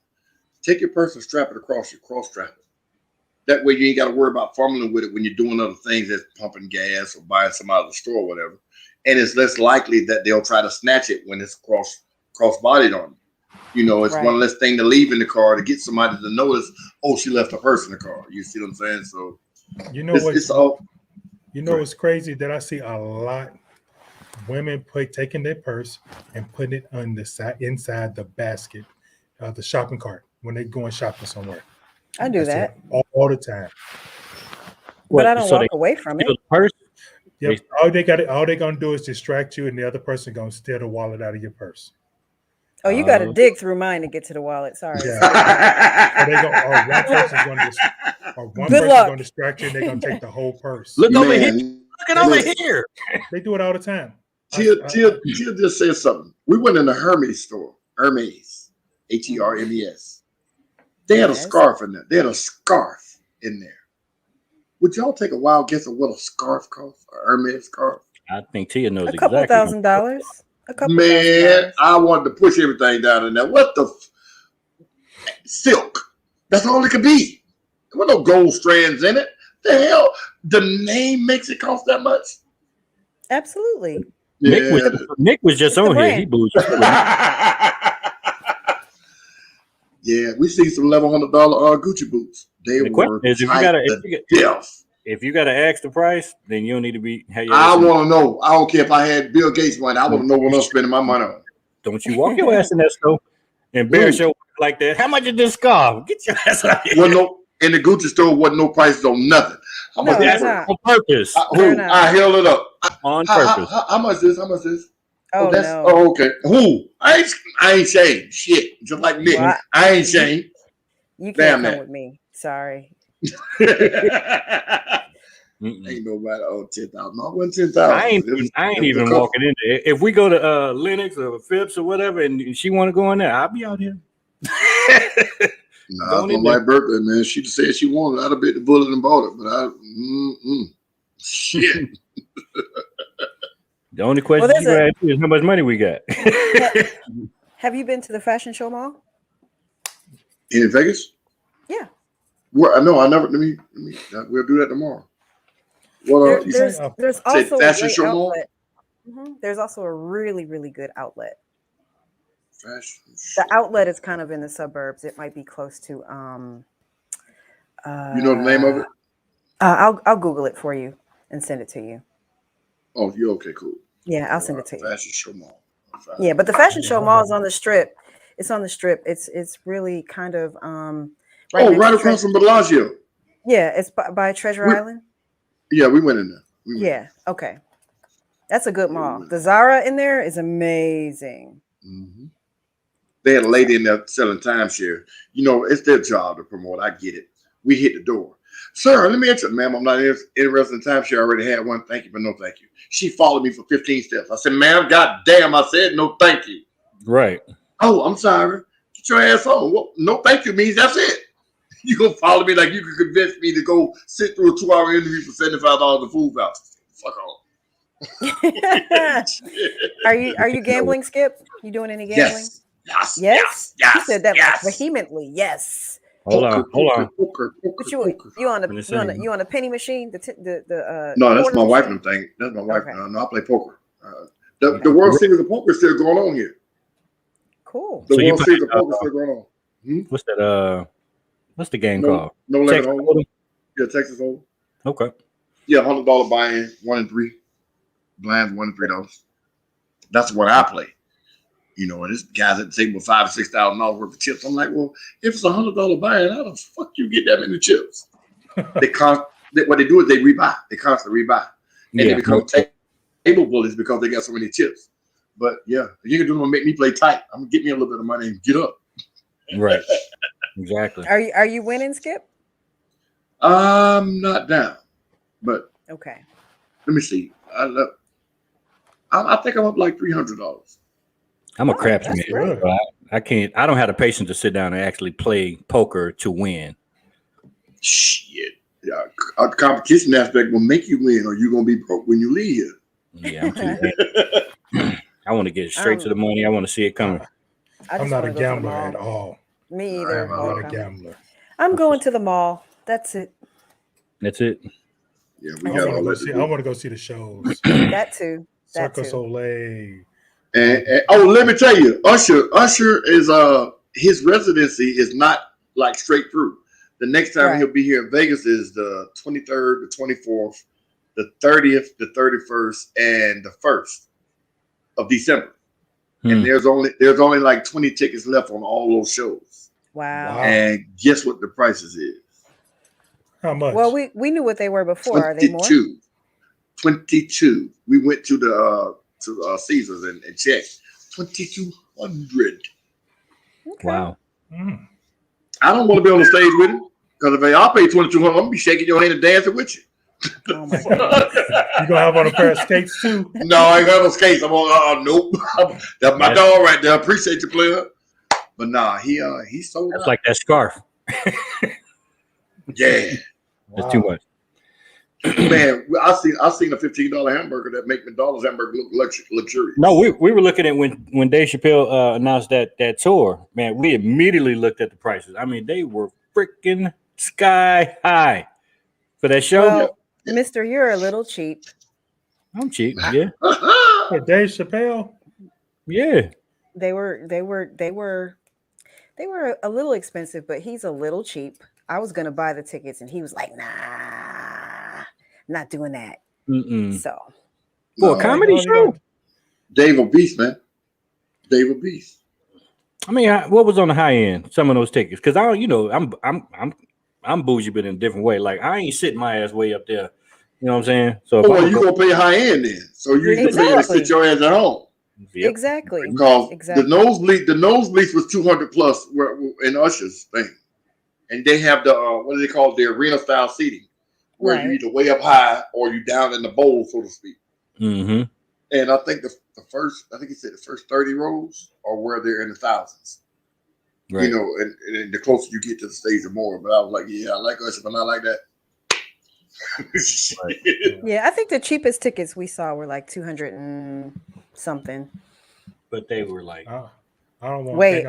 take your purse and strap it across your cross strap it. That way you ain't got to worry about fumbling with it when you're doing other things as pumping gas or buying some out of the store or whatever. And it's less likely that they'll try to snatch it when it's cross-bodied on you. You know, it's one less thing to leave in the car to get somebody to notice, oh, she left her purse in the car. You see what I'm saying? So You know it's all what's crazy that I see a lot women taking their purse and putting it on the side inside the basket of the shopping cart when they're going shopping somewhere. I do I see that, it all the time. but I don't so walk they away from it. steal the purse? Yep. All they gonna do is distract you, and the other person gonna steal the wallet out of your purse. Oh, you got to dig through mine to get to the wallet. Sorry. Yeah. So they go, or one person's gonna distract you, and they're gonna take the whole purse. Look over here. man. Look over here. They do it all the time. Tia just said something. We went in the Hermes store, Hermes, Hermes. They had a scarf in there. They had a scarf in there. Would y'all take a wild guess of what a scarf costs? A Hermes scarf? I think Tia knows A couple exactly. $1,000s. A couple Man, $1,000s. I wanted to push everything down in there. What the silk? That's all it could be. There were no gold strands in it. The hell? The name makes it cost that much? Absolutely. Yeah. Nick was just It's the on here. He brand. booed. Yeah, we see some $1,100 Gucci boots. They The question were is, if you gotta ask the price, then you don't need to be. I want to know. I don't care if I had Bill Gates money. I want to know what I'm spending my money on. Don't you walk your ass in that store and embarrass your like that? How much is this scarf? Get your ass out here. Well, no, in the Gucci store wasn't no prices on nothing. How much That's this? on purpose. I held it up On purpose. How much this? How much this? Oh, that's no. oh okay. Who? I ain't shame. Shit, just like Nick. Well, I ain't shame. You Damn can't come that. with me. Sorry. Ain't nobody owe 10,000. No, it wasn't 10,000. I ain't even walking in there. If we go to Lennox or Phipps or whatever, and she want to go in there, I'll be out here. Nah, it's my wife's birthday, man. She said she wanted it. I'd have bit the bullet and bought it, but shit. The only question you ask is how much money we got. Have you been to the Fashion Show Mall? In Vegas? Yeah. Well, no, I never. Let me. We'll do that tomorrow. What? There's also a Fashion great Show Mall. outlet. There's also a really, really good outlet. Fashion. The outlet is kind of in the suburbs. It might be close to. You know the name of it? I'll Google it for you and send it to you. Oh, you okay? Cool. Yeah, I'll send it to you. Fashion Show Mall. Yeah, but the Fashion Show Mall is on the Strip. It's on the Strip. It's really kind of right across from Bellagio. Yeah, it's by Treasure Island. Yeah, we went in there. Yeah, okay. That's a good mall. The Zara in there is amazing. Mm-hmm. They had a lady in there selling timeshare. You know, it's their job to promote. I get it. We hit the door. Sir, let me answer, ma'am. I'm not interested in timeshare. I already had one. Thank you, but no thank you. She followed me for 15 steps. I said, ma'am, goddamn, I said no thank you. Right. Oh, I'm sorry. Get your ass on. Well, no thank you means that's it. You gonna follow me like you can convince me to go sit through a 2-hour interview for $75 of food vouchers. Fuck off. Are you gambling, Skip? You doing any gambling? Yes. You said that like vehemently. Yes. Hold on. Poker. But you on a penny machine? No, that's my wife and thing. That's my wife. Okay. No, I play poker. The World Series of Poker is still going on here. Cool. The World Series of Poker is still going on. What's that? What's the game called? No limit Hold'em. Yeah, Texas Hold'em. Okay. Yeah, $100 buy-in, 1 and 3. Blinds $1 and $3. That's what I play. You know, and this guy's at the table with $5,000 or $6,000 worth of chips. I'm like, well, if it's $100 buy-in, how the fuck you get that many chips? What they do is they rebuy. They constantly rebuy, and they become table bullies because they got so many chips. But yeah, you can do them, make me play tight. I'm gonna get me a little bit of money and get up. Right. Exactly. Are you winning, Skip? I'm not down, but Okay. let me see. I think I'm up like $300. I'm a craps that's man. great. So I can't. I don't have the patience to sit down and actually play poker to win. Shit. Yeah, the competition aspect will make you win, or you're gonna be broke when you leave here. Yeah, I'm too bad. I want to get straight to the money. I want to see it coming. I'm not a gambler at all. Me I either. am not a gambler. I'm going to the mall. That's it. That's it. Yeah, I want to go see the shows. That too. That Cirque du too. Soleil. And let me tell you, Usher is his residency is not like straight through. The next time he'll be here in Vegas is the 23rd, the 24th, the 30th, the 31st, and the 1st of December. And there's only like 20 tickets left on all those shows. Wow. And guess what the prices is? How much? Well, we knew what they were before. Are they more? 22. We went to the Caesars and checked. $2,200. Okay. Wow. I don't want to be on the stage with him because if I'll pay $2,200, I'm gonna be shaking your hand and dancing with you. Oh my God. You gonna have on a pair of skates too? No, I ain't got no skates. I'm on. Nope. That's my dog right there. Appreciate you, player. But nah, he sold That's out. like that scarf. Yeah. That's too much. Man, I seen a $15 hamburger that make McDonald's hamburger look luxurious. No, we were looking at when Dave Chappelle announced that tour. Man, we immediately looked at the prices. I mean, they were freaking sky high for that show. Well, Mister, you're a little cheap. I'm cheap. Yeah. For Dave Chappelle? Yeah. They were a little expensive, but he's a little cheap. I was gonna buy the tickets, and he was like, "Nah, not doing that." So, for a comedy show, Dave a beast, man. Dave a beast. I mean, what was on the high end? Some of those tickets, because I'm bougie, but in a different way. Like I ain't sitting my ass way up there. You know what I'm saying? So, you gonna pay high end then? So you can pay to sit your ass at home. Yep. Exactly. Because the nosebleeds was 200 plus in Usher's thing, and they have the what do they call it? The arena style seating, where you either way up high or you down in the bowl, so to speak. Mm-hmm. And I think the first 30 rows are where they're in the thousands. Right. You know, and the closer you get to the stage, the more. But I was like, yeah, I like Usher, but not like that. yeah, I think the cheapest tickets we saw were like 200 and something. But they were like, I don't want way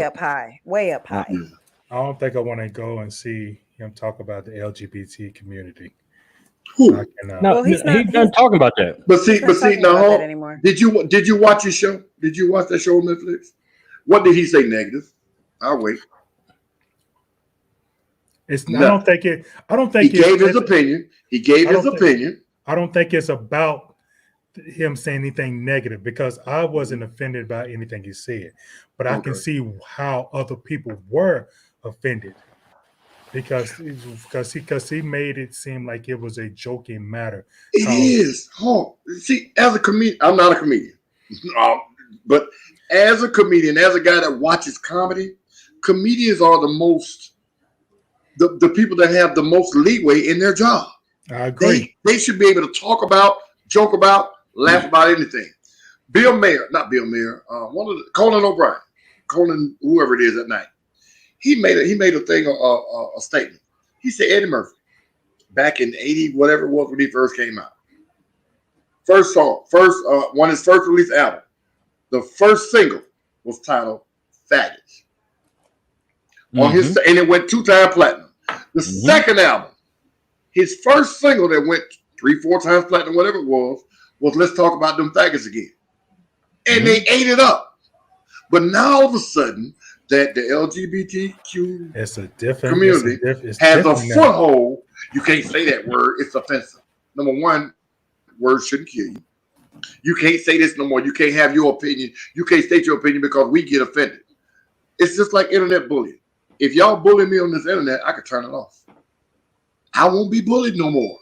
up high. I don't think I want to go and see him talk about the LGBT community. No, well, he's done talking about that. But see, now, did you watch his show? Did you watch that show on Netflix? What did he say negative? I'll wait. I don't think he gave his opinion. He gave his opinion. I don't think it's about him saying anything negative because I wasn't offended by anything he said, but I can see how other people were offended because he made it seem like it was a joking matter. It is. See, as a comedian, I'm not a comedian, but as a comedian, as a guy that watches comedy, comedians are the people that have the most leeway in their job. I agree. They should be able to talk about, joke about, laugh about anything. Conan O'Brien, whoever it is at night. He made a thing, a statement. He said Eddie Murphy, back in 80, whatever it was when he first came out. First song, when his first release album, the first single was titled Faggots. On his, and it went 2-time platinum. The second album, his first single that went 3-4 times platinum, whatever it was Let's Talk About Them Faggots Again. And they ate it up. But now all of a sudden, that the LGBTQ community has a foothold. You can't say that word. It's offensive. Number one, words shouldn't kill you. You can't say this no more. You can't have your opinion. You can't state your opinion because we get offended. It's just like internet bullying. If y'all bully me on this internet, I can turn it off. I won't be bullied no more.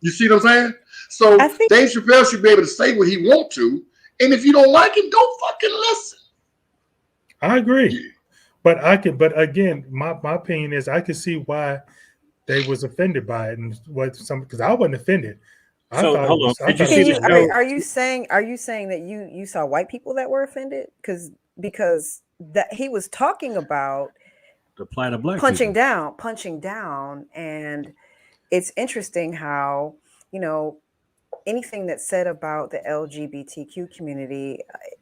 You see what I'm saying? So Dave Chappelle should be able to say what he wants to, and if you don't like him, don't fucking listen. I agree, but again, my opinion is I can see why they was offended by it, and because I wasn't offended. Hold on. Are you saying that you saw white people that were offended because that he was talking about the plight of black punching down, and it's interesting how anything that's said about the LGBTQ community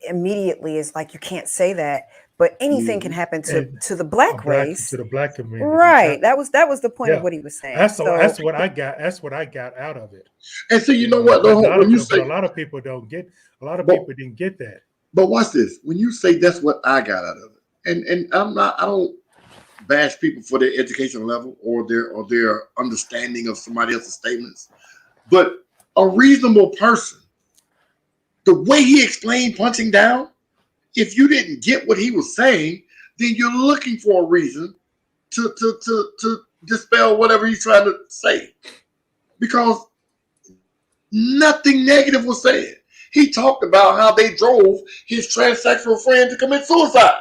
immediately is like you can't say that, but anything can happen to the black race, to the black community. Right. That was the point of what he was saying. That's what I got. That's what I got out of it. And so you know what? A lot of people don't get. A lot of people didn't get that. But watch this. When you say that's what I got out of it, and I don't bash people for their education level or their understanding of somebody else's statements, but a reasonable person, the way he explained punching down, if you didn't get what he was saying, then you're looking for a reason to dispel whatever he's trying to say, because nothing negative was said. He talked about how they drove his transsexual friend to commit suicide.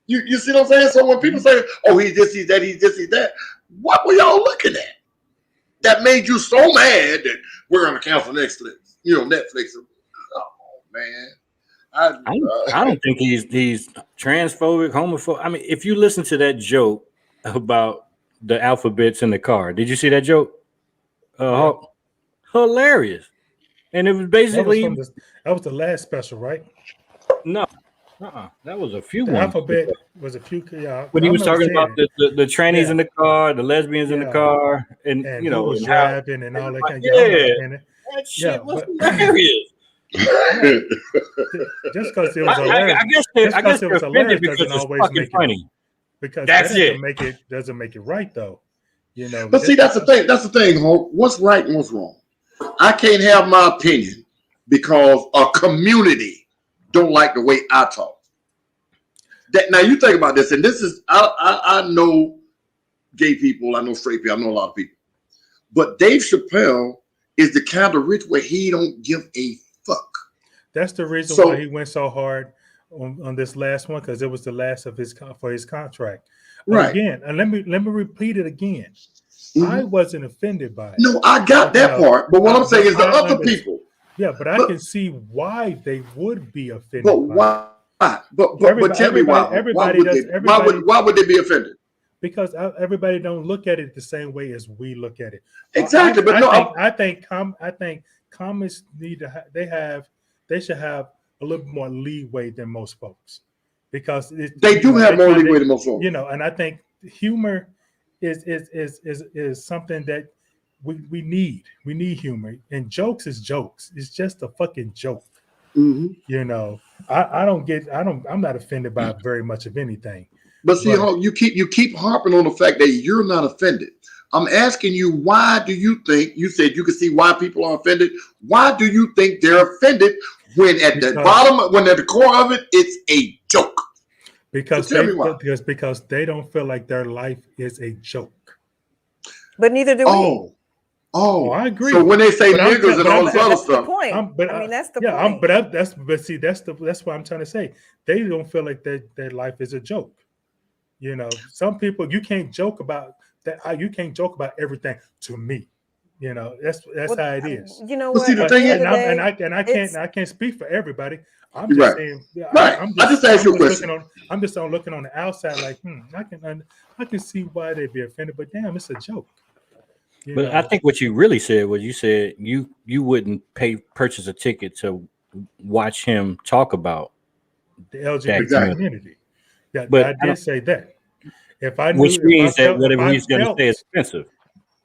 You see what I'm saying? So when people say, "Oh, he's this, he's that, he's this, he's that," what were y'all looking at that made you so mad that we're going to cancel Netflix? Netflix. Oh man. I don't think he's transphobic, homophobic. I mean, if you listen to that joke about the alphabets in the car, did you see that joke? Hilarious. And it was basically that was the last special, right? No, that was a few. The alphabet was a few. When he was talking about the trannies in the car, the lesbians in the car, and was driving and all that kind of that shit was hilarious. Just because it was hilarious. I guess it was hilarious doesn't always make it because that's doesn't make it right though. But see, that's the thing. That's the thing, Hope. What's right and what's wrong? I can't have my opinion because a community don't like the way I talk. Now you think about this, and this is I know gay people, I know straight people, I know a lot of people, but Dave Chappelle is the kind of rich where he don't give a fuck. That's the reason why he went so hard on this last one, because it was the last of his contract. Right. Again, and let me repeat it again. Mm-hmm. I wasn't offended by it. No, I got that part. But what I'm saying is the other people. Yeah, but I can see why they would be offended. But why? But tell me why. Why would they be offended? Because everybody don't look at it the same way as we look at it. Exactly. I think comics need to they should have a little more leeway than most folks, because they do have more leeway than most folks. And I think humor is something that we need. We need humor, and jokes is jokes. It's just a fucking joke. Mm-hmm. I'm not offended by very much of anything. But see, you keep harping on the fact that you're not offended. I'm asking you, why do you think, you said you can see why people are offended. Why do you think they're offended when at the bottom, when at the core of it, it's a joke? Because they don't feel like their life is a joke. But neither do we. Oh, I agree. So when they say niggers and all this other stuff, that's the point. That's what I'm trying to say. They don't feel like their life is a joke. Some people, you can't joke about that. You can't joke about everything to me. That's how it is. You know what? See, the thing is, I can't speak for everybody. I'm just saying. Right. I just asked you a question. I'm just looking on the outside, like, I can see why they'd be offended, but damn, it's a joke. But I think what you really said was, you said you wouldn't purchase a ticket to watch him talk about the LGBT community. But I did say that. If I knew, which means that whatever he's going to say is offensive.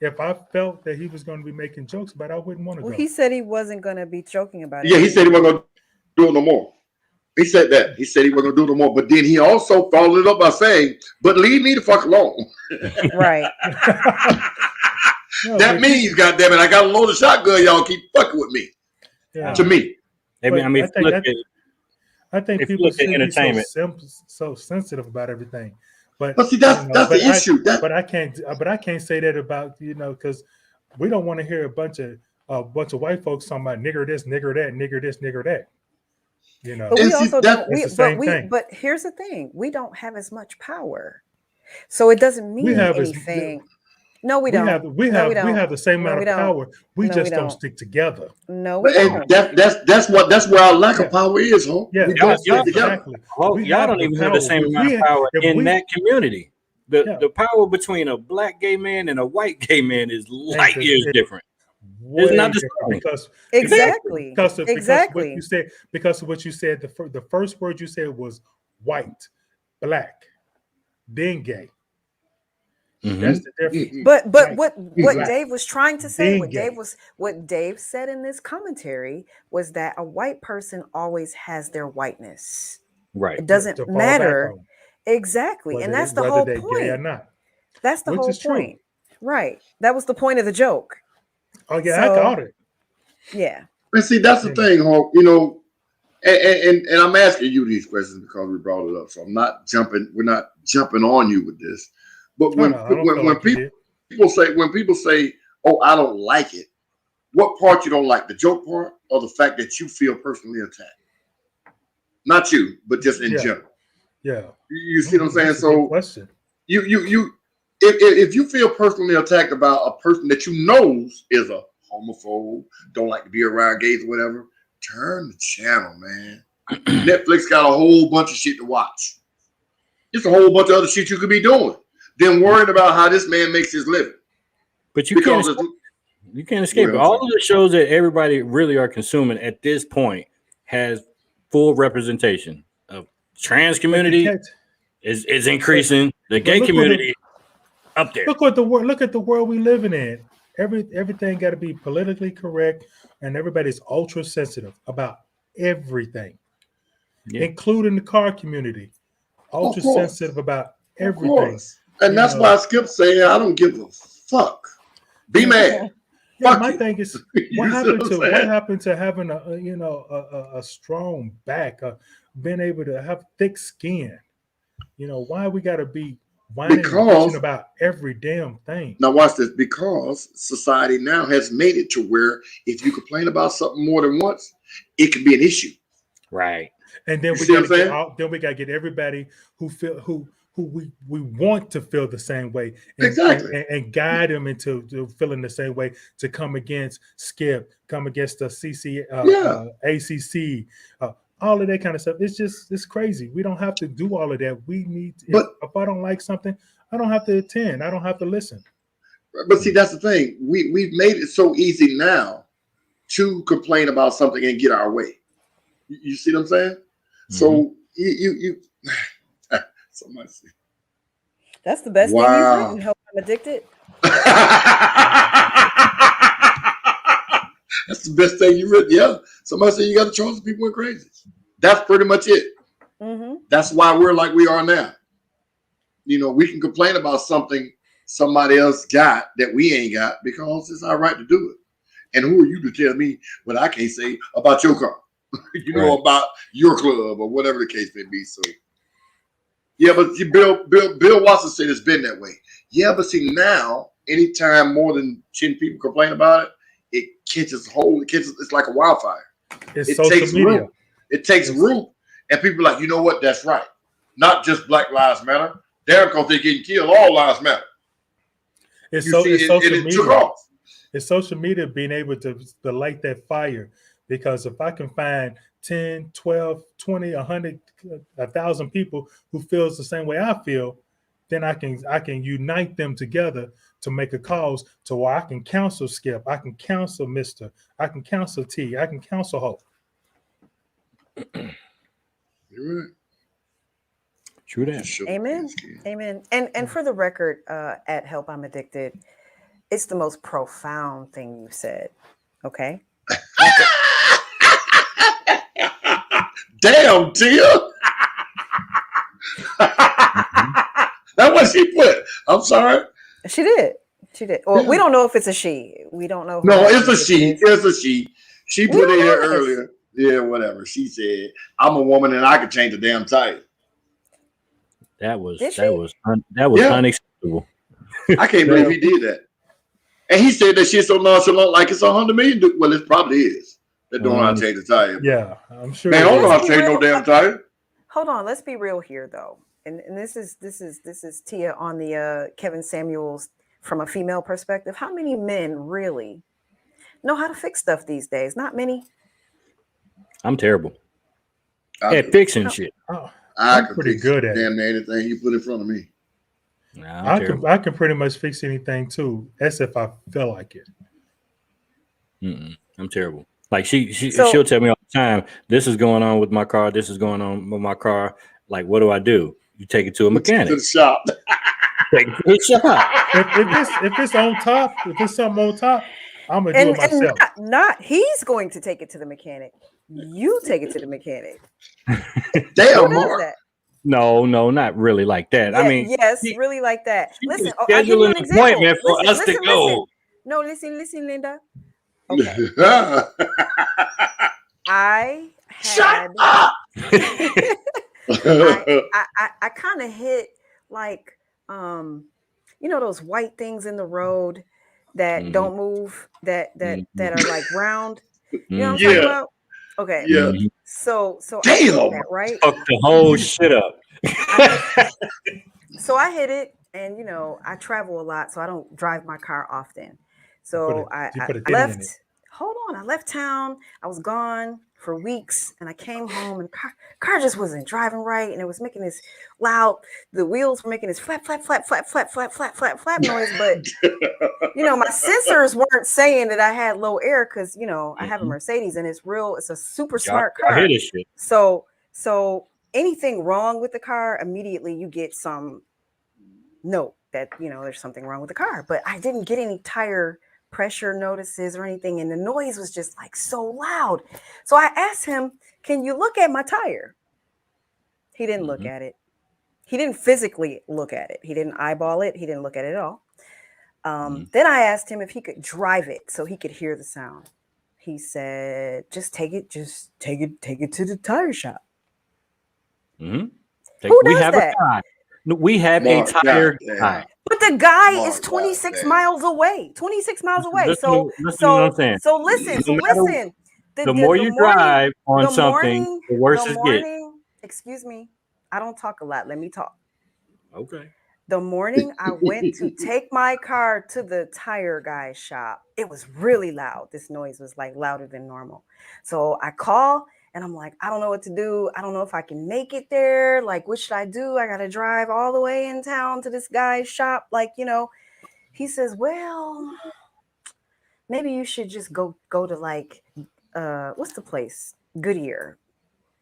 If I felt that he was going to be making jokes about it, I wouldn't want to go. He said he wasn't going to be joking about it. Yeah, he said he wasn't going to do it no more. He said that. He said he wasn't going to do it no more. But then he also followed it up by saying, "But leave me the fuck alone." Right. No, that means, goddamn it, I got a loaded shotgun. Y'all keep fucking with me. yeah. To me, I mean, if you look at I think if you people look at should be entertainment. so sensitive about everything. But but see, that's the issue. but I can't say that about because we don't want to hear a bunch of white folks talking about nigger this, nigger that, nigger this, nigger that. But we also don't. it's the same thing. But here's the thing: we don't have as much power, so it doesn't mean anything. No, we don't. We have the same amount of power. We No, just we don't don't. stick together. No, we And don't. that's where our lack of power is, huh? Yeah, We don't stick y'all- together. exactly. Well, We y'all have don't the even have the power. same If amount we- of power if in we- that community. The Yeah. the power between a black gay man and a white gay man is light years different. Way It's not the different same. Exactly. Because of what Exactly. you said. Because of what you said. The first word you said was white, black, then gay. That's the difference. But Right. what Right. Dave was trying to say, Being what Dave said in this commentary was that a white person always has their whiteness. Right. It doesn't To fall matter. back on, Exactly. And that's the whether whole they're gay or point. not. That's the Which whole is true. point. Right. That was the point of the joke. Oh yeah, I So- got it. Yeah. And see, that's the thing, Hulk. And I'm asking you these questions because we brought it up. So I'm not jumping. We're not jumping on you with this. But when I don't feel when like you did. people say, "Oh, I don't like it," what part you don't like? The joke part, or the fact that you feel personally attacked? Not you, but just in Yeah. general. Yeah. You see what I'm saying? That's a good So question. if you feel personally attacked about a person that you knows is a homophobe, don't like to be around gays or whatever, turn the channel, man. Netflix got a whole bunch of shit to watch. Just a whole bunch of other shit you could be doing than worrying about how this man makes his living. But you Because can't escape it. All of the shows that everybody really are consuming at this point has full representation of trans community is increasing. The gay look what community up there. Look at the world we living in. Everything got to be politically correct, and everybody's ultra sensitive about everything, including the car community. Ultra sensitive about everything. And that's why Skip saying, I don't give a fuck. Be mad. Yeah, Fuck my you. thing is, You what see happened what to I'm what saying? happened to having a strong back, being able to have thick skin? Why we got to be whining and bitching about every damn thing? Now watch this, because society now has made it to where if you complain about something more than once, it can be an issue. Right. And then You we see what got I'm to get saying? out. Then we got to get everybody who we want to feel the same way, and, Exactly. and guide them into feeling the same way, to come against Skip, come against the ACC, all of that kind of stuff. It's crazy. We don't have to do all of that. We need. If I don't like something, I don't have to attend. I don't have to listen. But see, that's the thing. We've made it so easy now to complain about something and get our way. You see what I'm saying? So you somebody say, That's the best thing you've written. Help I'm Addicted. That's the best thing you read. Yeah. Somebody said you got to charge the people went crazy. That's pretty much it. That's why we're like we are now. We can complain about something somebody else got that we ain't got because it's our right to do it. And who are you to tell me what I can't say about your car? About your club or whatever the case may be. So yeah, but see, Bill Watson said it's been that way. Yeah, but see, now anytime more than 10 people complain about it, it catches hold. It's like a wildfire. It takes media. root. It takes root, and people are like, you know what? That's right. Not just Black Lives Matter. They're because they're getting killed. All lives matter. It's social media. It's social media being able to light that fire. Because if I can find 10, 12, 20, 100, 1,000 people who feels the same way I feel, then I can unite them together to make a cause to where I can counsel Skip, I can counsel Mr., I can counsel T, I can counsel Hope. You're right. True that. Amen. Amen. And for the record, at Help I'm Addicted, it's the most profound thing you said. Okay. Damn, Tia. That's what she put. I'm sorry. She did. She did. Well, we don't know if it's a she. We don't know. No, it's a she. It's a she. She put it here this. earlier. Yeah, whatever. She said, "I'm a woman and I can change a damn tire." That was Did she? Yeah. unacceptable. I can't believe he did that. And he said that shit so nonchalant, like it's $100 million. Well, it probably is. They don't know how to change a tire. Yeah, I'm sure. Man, I it don't know is. how to change no damn tire. Hold on, let's be real here though. And this is Tia on the Kevin Samuels from a female perspective. How many men really know how to fix stuff these days? Not many. I'm terrible I at could- fixing shit. Oh, I I'm could pretty fix good at damn near anything you put in front of me. Nah, I'm I terrible. can pretty much fix anything too. That's if I feel like it. I'm terrible. Like So- she'll tell me all the time, this is going on with my car. This is going on with my car. Like, what do? You take it to a To mechanic. the shop. Take it to the shop. If it's on top, if it's something on top, I'm gonna do it And myself. not he's going to take it to the mechanic. You take it to the mechanic. Damn, Who does Mark. that? No, not really like that. I Yeah, mean, yes, she- really like that. she Listen, can I'll give schedule you an an example. appointment for Listen, us to listen, go. listen. No, listen, Linda. Okay, I had I kind of hit like you know those white things in the road that Mhm. don't move that are like round. You know what I'm Yeah. talking about? Okay. Yeah. Mhm. So I hit Damn. that, right? Fuck the whole shit up. So I hit it, and you know I travel a lot, so I don't drive my car often. So you put a I dent in it. left. Hold on, I left town. I was gone for weeks, and I came home, and car just wasn't driving right, and it was making this loud. The wheels were making this flap flap flap flap flap flap flap flap flap noise, but you know my sensors weren't saying that I had low air because you know I have a Mercedes, and it's a super smart I car. hear this shit. So anything wrong with the car, immediately you get some note that you know there's something wrong with the car. But I didn't get any tire pressure notices or anything, and the noise was just like so loud. So I asked him, "Can you look at my tire?" He didn't look at it. He didn't physically look at it. He didn't eyeball it. He didn't look at it at all. Then I asked him if he could drive it so he could hear the sound. He said, "Just take it to the tire shop." Mhm. Who We does have that? a guy. We have Mark, a tire goddamn. guy. But the guy Mark, is 26 goddamn. miles away. 26 miles away. Listen So to what I'm saying. so listen. So No matter- listen. The more you drive on the something, morning- the worse the it gets. morning, excuse me. I don't talk a lot. Let me talk. Okay. The morning I went to take my car to the tire guy's shop, it was really loud. This noise was like louder than normal. So I call and I'm like, I don't know what to do. I don't know if I can make it there. Like, what should I do? I got to drive all the way in town to this guy's shop. Like, you know, he says, well, maybe you should just go to like, what's the place? Goodyear,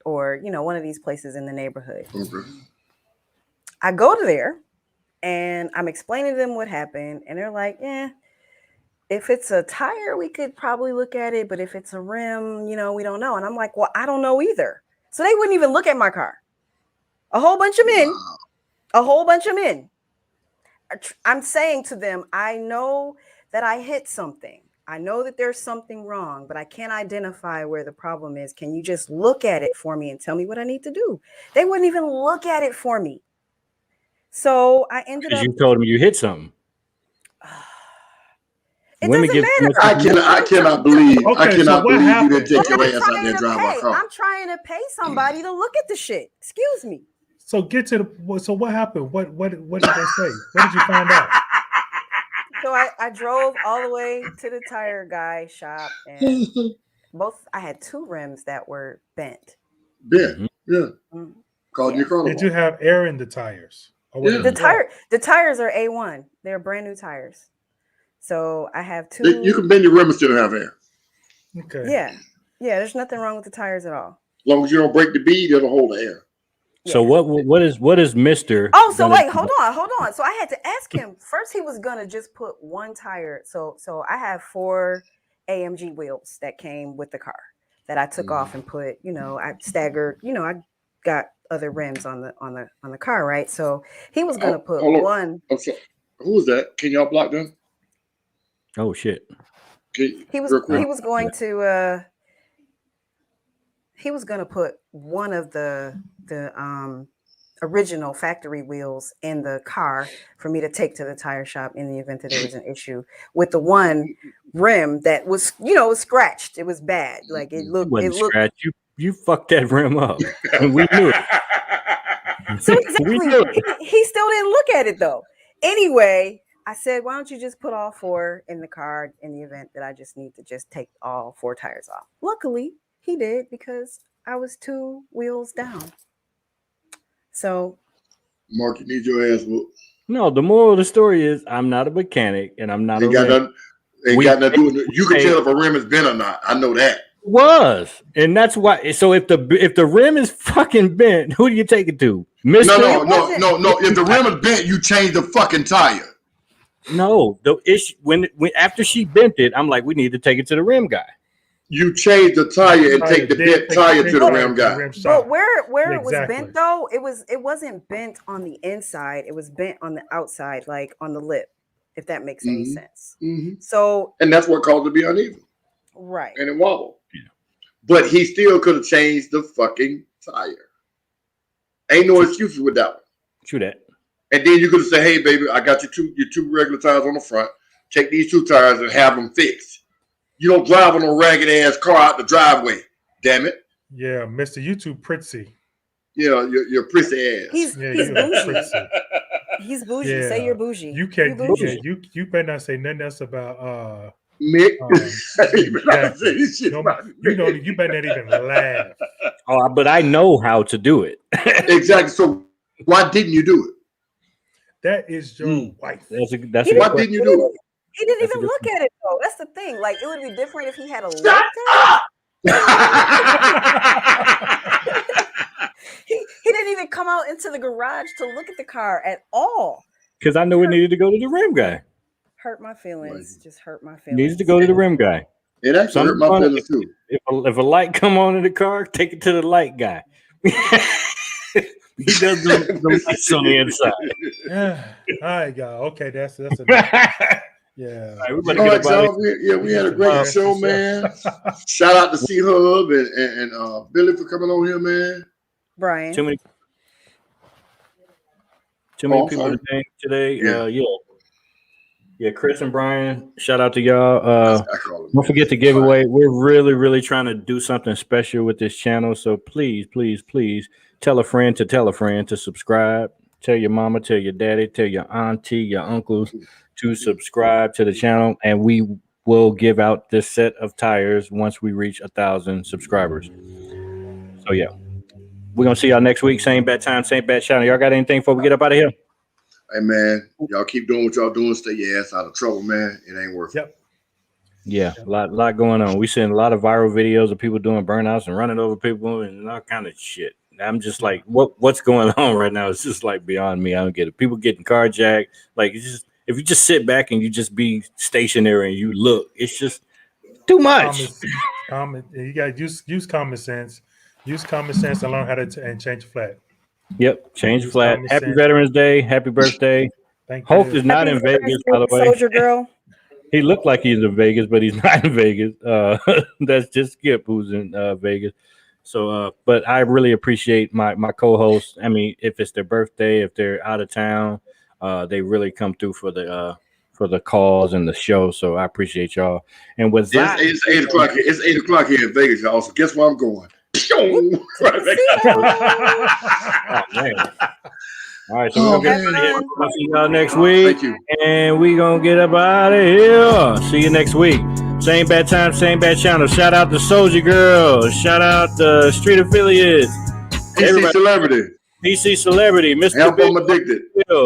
or, you know, one of these places in the neighborhood. Okay. I go to there and I'm explaining to them what happened. And they're like, if it's a tire, we could probably look at it. But if it's a rim, you know, we don't know. And I'm like, well, I don't know either. So they wouldn't even look at my car. A whole bunch of men. I'm saying to them, I know that I hit something. I know that there's something wrong, but I can't identify where the problem is. Can you just look at it for me and tell me what I need to do? They wouldn't even look at it for me. So I ended Because up. you told him you hit something. It Women doesn't get matter. I cannot believe. I Okay, cannot so what believe you didn't happened? take your I'm ass out there and drive my car. I'm trying to pay somebody to look at the shit. Excuse me. So get to the. So what happened? What did they say? What did you find out? So I drove all the way to the tire guy shop, and I had two rims that were bent. Yeah, yeah. Mm. Called your carnival. Did you have air in the tires? Or was Yeah. it The tires are A1. They're brand new tires. So I have two. You can bend your rim and still have air. Okay. Yeah. There's nothing wrong with the tires at all. As long as you don't break the bead, it'll hold the air. So what is Mr. Oh, so gonna wait, do? hold on. So I had to ask him. First, he was gonna just put one tire. So I have 4 AMG wheels that came with the car that I took off and put. You know, I staggered. You know, I got other rims on the car, right? So he was gonna put hold on. one. I'm sorry. Who is that? Can y'all block them? Oh shit. Okay, He was real quick. he was going to put one of the original factory wheels in the car for me to take to the tire shop in the event that there was an issue with the one rim that was, scratched. It was bad. Like it looked. Scratch. You fucked that rim up, and we knew it. So exactly, he still didn't look at it though. Anyway, I said, why don't you just put all 4 in the car in the event that I just need to just take all 4 tires off? Luckily, he did because I was 2 wheels down. So, Mark, you need your ass whooped. No, the moral of the story is I'm not a mechanic and I'm not Ain't got nothing to do with it. You can tell if a rim has been or not. I know that. Was, and that's why. So if the rim is fucking bent, who do you take it to? No. If the rim is bent, you change the fucking tire. No, the issue when after she bent it, I'm like, we need to take it to the rim guy. You change the tire and take the bent tire to the rim guy. But where it was bent though, it wasn't bent on the inside. It was bent on the outside, like on the lip, if that makes any sense. Mm-hmm. So, and that's what caused it to be uneven, right? And it wobbled. Yeah. But he still could have changed the fucking tire. Ain't no excuses with that one. True that. And then you could have said, "Hey, baby, I got your two regular tires on the front. Take these 2 tires and have them fixed. You don't drive on a ragged ass car out the driveway. Damn it." Yeah, Mr. YouTube Pritzy. Yeah, you're prissy ass. He's bougie. He's bougie. Yeah. Say you're bougie. You can't. You better not say nothing else about Mick. You better not even laugh. Oh, but I know how to do it. Exactly. So why didn't you do it? That is your wife. That's why didn't you do it? He didn't even look at it though. That's the thing. Like it would be different if he had a look. He didn't even come out into the garage to look at the car at all. Because I knew it needed to go to the rim guy. Hurt my feelings. Just hurt my feelings. Needs to go to the rim guy. It actually hurt my feelings too. If a light come on in the car, take it to the light guy. He does the lights on the inside. Yeah. All right, guy. Okay, that's enough. Yeah. All right, y'all. We had a great show, man. Shout out to C-Hub and Billy for coming on here, man. Brian. Too many people today. Yeah, Chris and Brian, shout out to y'all. Don't forget the giveaway. We're really, really trying to do something special with this channel. So please, please, please tell a friend to subscribe. Tell your mama, tell your daddy, tell your auntie, your uncles to subscribe to the channel. And we will give out this set of tires once we reach 1,000 subscribers. So yeah, we're going to see y'all next week. Same bad time, same bad channel. Y'all got anything before we get up out of here? Hey, man, y'all keep doing what y'all doing. Stay your ass out of trouble, man. It ain't worth it. Yeah, a lot going on. We seeing a lot of viral videos of people doing burnouts and running over people and all kind of shit. I'm just like, what's going on right now? It's just like beyond me. I don't get it. People getting carjacked. Like, it's just, if you just sit back and you just be stationary and you look, it's just too much. You got to use common sense. Use common sense and learn how to and change flat. Yep, change flat. Happy Veterans Day. Happy birthday. Thank Hope you. is not in Vegas, by the way. Soldier Girl. He looked like he's in Vegas, but he's not in Vegas. That's just Skip who's in Vegas. So, but I really appreciate my co-hosts. I mean, if it's their birthday, if they're out of town, they really come through for the calls and the show. So I appreciate y'all. And with that, it's 8 o'clock. It's 8 o'clock here in Vegas, y'all. So guess where I'm going? Oh, man. All right, so we'll see y'all next week. Thank you. And we're going to get up out of here. See you next week. Same bad time, same bad channel. Shout out to Soldier Girl. Shout out to Street Affiliates. PC Celebrity. PC Celebrity. Mr. Help I'm Addicted.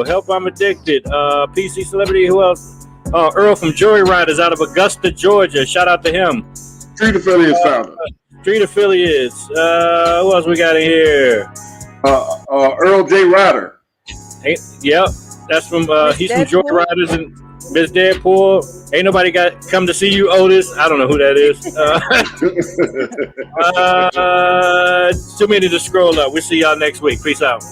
Help I'm Addicted. PC Celebrity. Who else? Earl from Joyriders out of Augusta, Georgia. Shout out to him. Street Affiliates founder. Street Affiliates. Who else we got in here? Earl J. Ryder. Hey, yep, that's from he's from Joyriders and Miss Deadpool. Ain't nobody got come to see you, Otis. I don't know who that is. Too many to scroll up. We'll see y'all next week. Peace out.